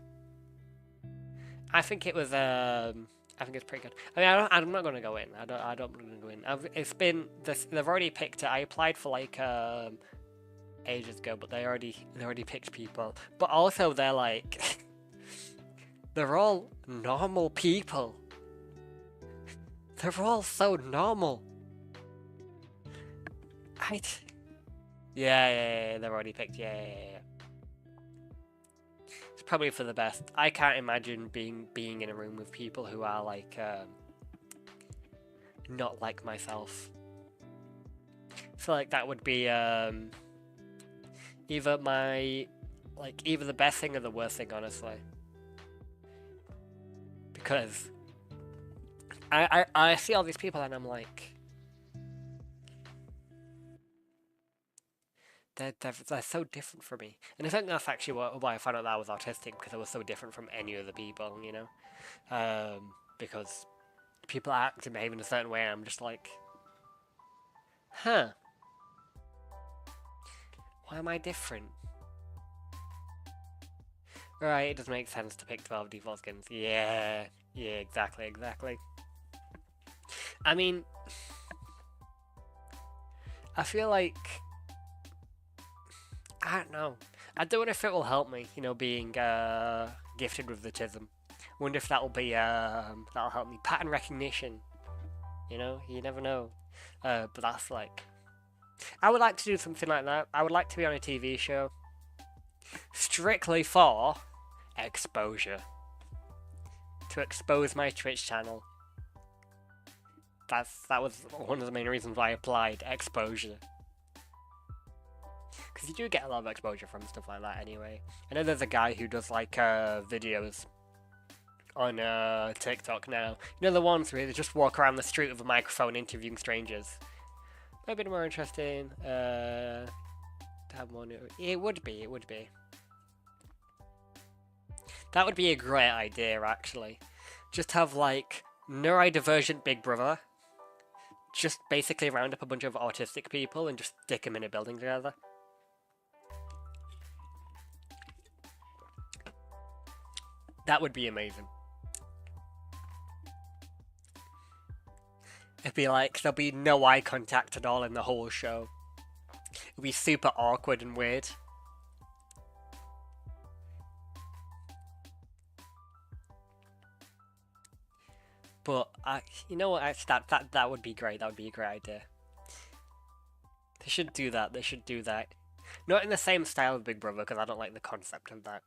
I think it was. I think it's pretty good. I mean, I'm not gonna go in. I don't want to go in. It's been this. They've already picked it. I applied for like ages ago, but they already picked people. But also they're like, they're all normal people. They're all so normal. Yeah, they're already picked. Yeah. It's probably for the best. I can't imagine being in a room with people who are like not like myself. I feel like that would be either the best thing or the worst thing, honestly. Because I see all these people and I'm like, they're so different from me. And I think that's actually why I found out that I was autistic, because I was so different from any other people, you know? Because people act and behave in a certain way and I'm just like, huh. Why am I different? Right, it does make sense to pick 12 default skins. Yeah, exactly. I mean, I feel like, I don't know. I don't know if it will help me, you know, being gifted with the Chism. Wonder if that'll be that'll help me. Pattern recognition, you know, you never know. But that's like, I would like to do something like that. I would like to be on a TV show strictly for exposure, to expose my Twitch channel. That was one of the main reasons why I applied, exposure. Because you do get a lot of exposure from stuff like that anyway. I know there's a guy who does like videos on TikTok now. You know, the ones where they just walk around the street with a microphone interviewing strangers. Maybe more interesting to have more new. It would be. That would be a great idea, actually. Just have like neurodivergent Big Brother. Just basically round up a bunch of autistic people and just stick them in a building together. That would be amazing. It'd be like, there'll be no eye contact at all in the whole show. It'd be super awkward and weird. But, you know what, that would be great. That would be a great idea. They should do that. Not in the same style of Big Brother, because I don't like the concept of that.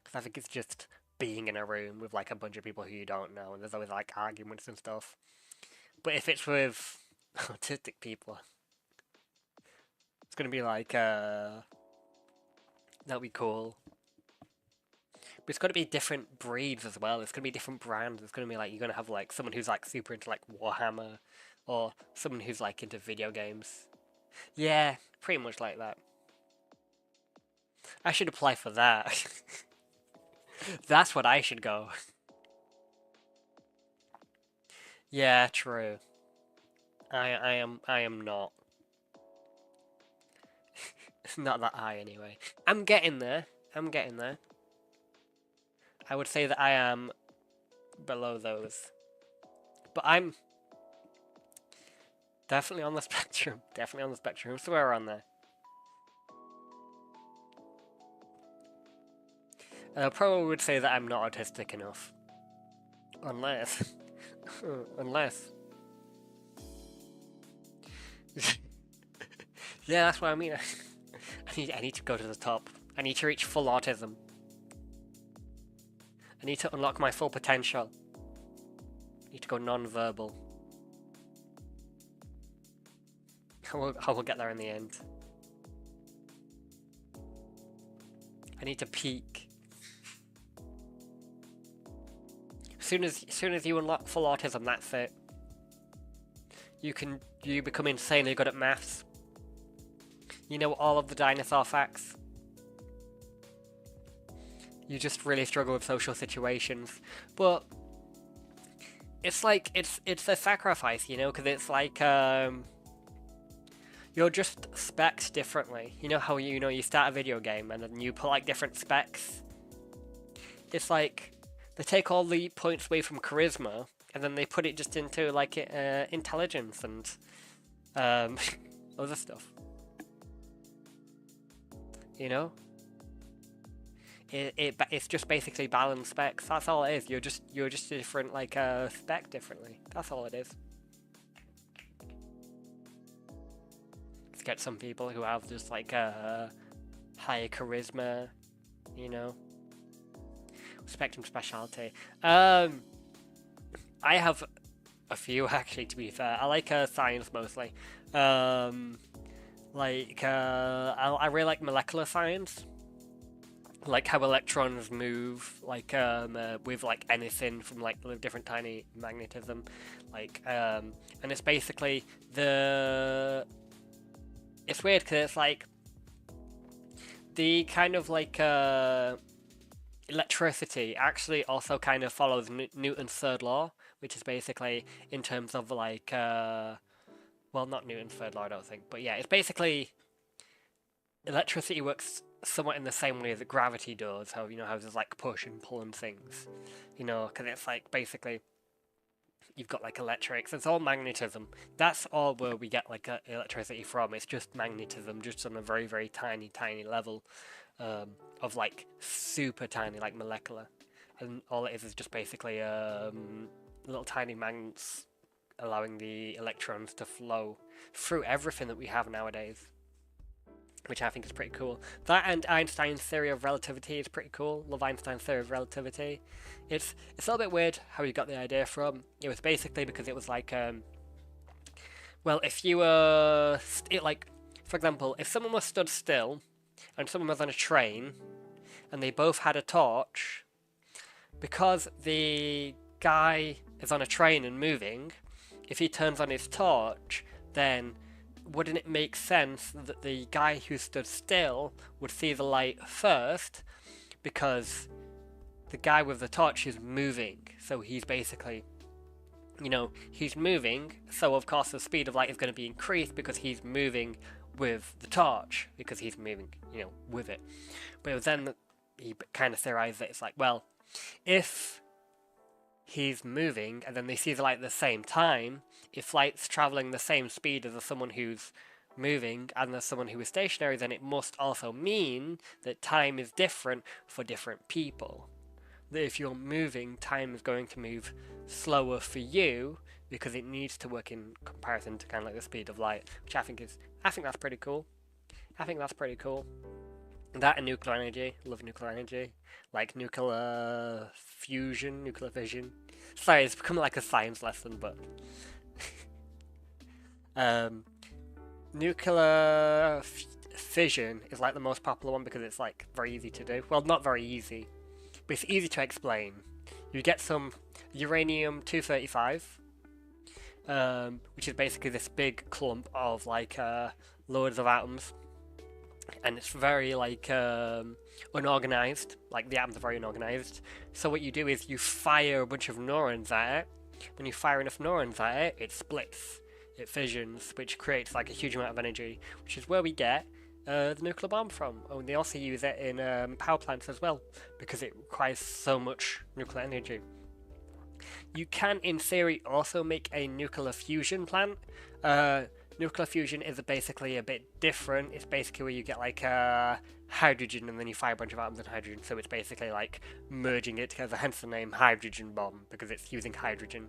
Because I think it's just being in a room with like a bunch of people who you don't know, and there's always like arguments and stuff. But if it's with autistic people, it's gonna be like, that'll be cool. But it's gonna be different breeds as well. It's gonna be different brands. It's gonna be like, you're gonna have like someone who's like super into like Warhammer, or someone who's like into video games. Yeah, pretty much like that. I should apply for that. That's what I should go. Yeah, true. I am not. Not that high anyway. I'm getting there. I would say that I am below those. But I'm definitely on the spectrum. Somewhere around there. I probably would say that I'm not autistic enough. Unless... Yeah, that's what I mean. I need to go to the top. I need to reach full autism. I need to unlock my full potential. I need to go non-verbal. I will get there in the end. I need to peak. As soon as you unlock full autism, that's it. You become insanely good at maths. You know all of the dinosaur facts. You just really struggle with social situations. But it's like it's a sacrifice, you know, because it's like you're just specced differently. You know how you start a video game and then you put like different specs. It's like they take all the points away from charisma and then they put it just into like intelligence and other stuff. You know, it's just basically balanced specs. That's all it is. You're just a different like spec differently. That's all it is. Let's get some people who have just like higher charisma, you know. Spectrum specialty. I have a few actually. To be fair, I like science mostly. I really like molecular science, like how electrons move, like with like anything from like different tiny magnetism, like and it's basically it's weird because it's like the kind of like electricity actually also kind of follows Newton's third law, which is basically in terms of like well, not Newton's third law, I don't think, but yeah, it's basically electricity works somewhat in the same way that gravity does. How how there's like push and pull and things, because it's like basically you've got like electrics. It's all magnetism. That's all where we get like electricity from. It's just magnetism, just on a very very tiny level of like super tiny, like molecular, and all it is just basically little tiny magnets allowing the electrons to flow through everything that we have nowadays, which I think is pretty cool. That and Einstein's theory of relativity is pretty cool. Love Einstein's theory of relativity. It's a little bit weird how he got the idea from. It was basically because it was like, well, if you were, like, for example, if someone was stood still and someone was on a train and they both had a torch, because the guy is on a train and moving, if he turns on his torch, then wouldn't it make sense that the guy who stood still would see the light first, because the guy with the torch is moving, so he's basically, he's moving, so of course the speed of light is going to be increased because he's moving with the torch, because he's moving, with it. But it was then that he kind of theorized that it's like, well, if he's moving and then they see the light at the same time, if light's traveling the same speed as someone who's moving and there's someone who is stationary, then it must also mean that time is different for different people. That if you're moving, time is going to move slower for you because it needs to work in comparison to kind of like the speed of light, which I think that's pretty cool. That and nuclear energy. Love nuclear energy. Like nuclear fusion, nuclear fission. Sorry, it's become like a science lesson, but nuclear fission is like the most popular one because it's like very easy to do. Well, not very easy, but it's easy to explain. You get some uranium-235, which is basically this big clump of like loads of atoms. And it's very like unorganized, like the atoms are very unorganized. So what you do is you fire a bunch of neurons at it. When you fire enough neurons at it, it splits, it fissions, which creates like a huge amount of energy, which is where we get the nuclear bomb from. Oh, and they also use it in power plants as well, because it requires so much nuclear energy. You can, in theory, also make a nuclear fusion plant. Nuclear fusion is basically a bit different. It's basically where you get like hydrogen and then you fire a bunch of atoms of hydrogen, so it's basically like merging it together, hence the name hydrogen bomb, because it's using hydrogen.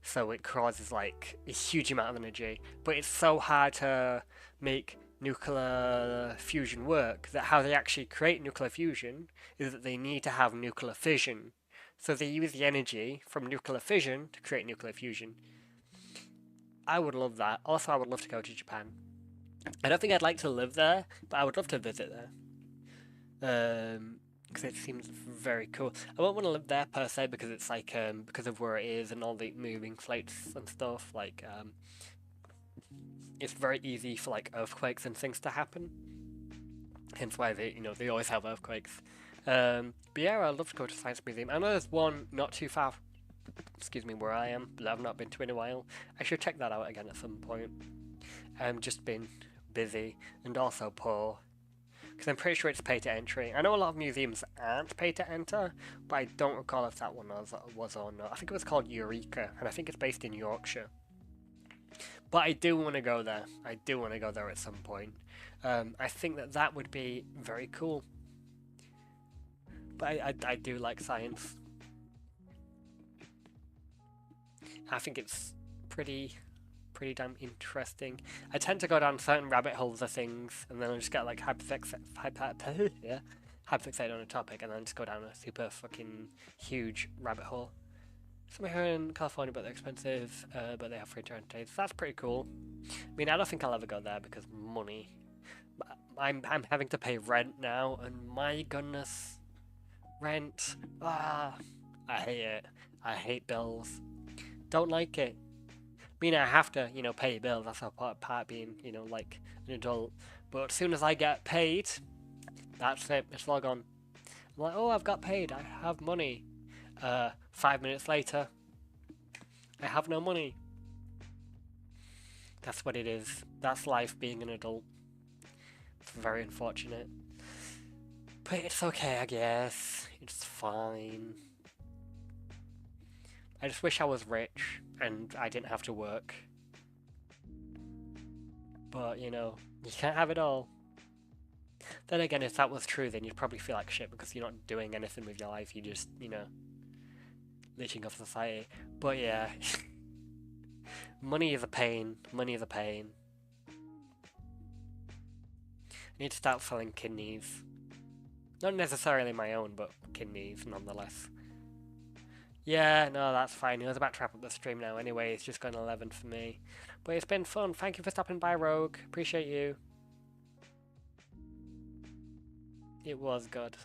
so it causes like a huge amount of energy. But it's so hard to make nuclear fusion work that how they actually create nuclear fusion is that they need to have nuclear fission. So they use the energy from nuclear fission to create nuclear fusion. I would love that. Also, I would love to go to Japan. I don't think I'd like to live there, but I would love to visit there. Because it seems very cool. I won't want to live there per se because it's like because of where it is and all the moving flights and stuff. Like it's very easy for like earthquakes and things to happen. Hence why they always have earthquakes. But yeah, I'd love to go to Science Museum. I know there's one not too far, where I am, but I've not been to in a while. I should check that out again at some point. I've just been busy and also poor. Because I'm pretty sure it's pay to entry. I know a lot of museums aren't pay to enter, but I don't recall if that one was or not. I think it was called Eureka, and I think it's based in Yorkshire. But I do want to go there. I do want to go there at some point. I think that would be very cool. But I do like science. I think it's pretty damn interesting. I tend to go down certain rabbit holes of things, and then I just get like hyperfixated on a topic, and then just go down a super fucking huge rabbit hole. So I'm here in California, but they're expensive, but they have free internet days. So that's pretty cool. I mean, I don't think I'll ever go there because money. I'm having to pay rent now, and my goodness, rent. I hate it. I hate bills. Don't like it. I mean, I have to, pay bills. That's a part of being, like an adult. But as soon as I get paid, that's it. It's all gone. I'm like, oh, I've got paid. I have money. 5 minutes later, I have no money. That's what it is. That's life being an adult. It's very unfortunate. But it's okay, I guess. It's fine. I just wish I was rich and I didn't have to work. But, you can't have it all. Then again, if that was true, then you'd probably feel like shit because you're not doing anything with your life. You just, leeching off society. But yeah. Money is a pain. Money is a pain. I need to start selling kidneys. Not necessarily my own, but kidneys nonetheless. Yeah, no, that's fine. I was about to wrap up the stream now anyway. It's just gone 11 for me. But it's been fun. Thank you for stopping by, Rogue. Appreciate you. It was good.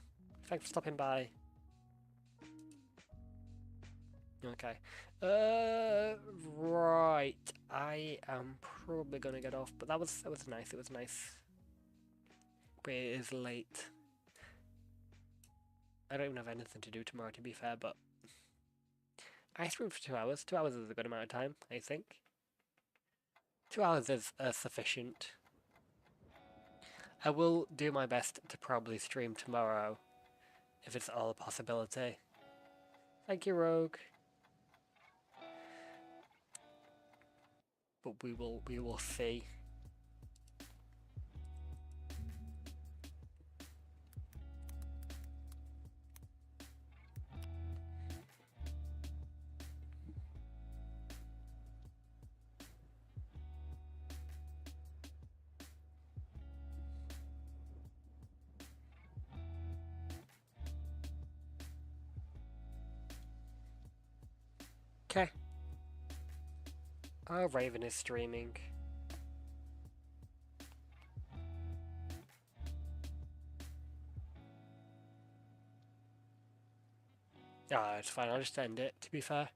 Thanks for stopping by. Okay. Right. I am probably going to get off, but that was nice. It was nice. But it is late. I don't even have anything to do tomorrow, to be fair, but I streamed for 2 hours. 2 hours is a good amount of time, I think. 2 hours is sufficient. I will do my best to probably stream tomorrow, if it's all a possibility. Thank you, Rogue. But we will see. Okay. Oh, Raven is streaming. Ah, it's fine. I'll just end it, to be fair.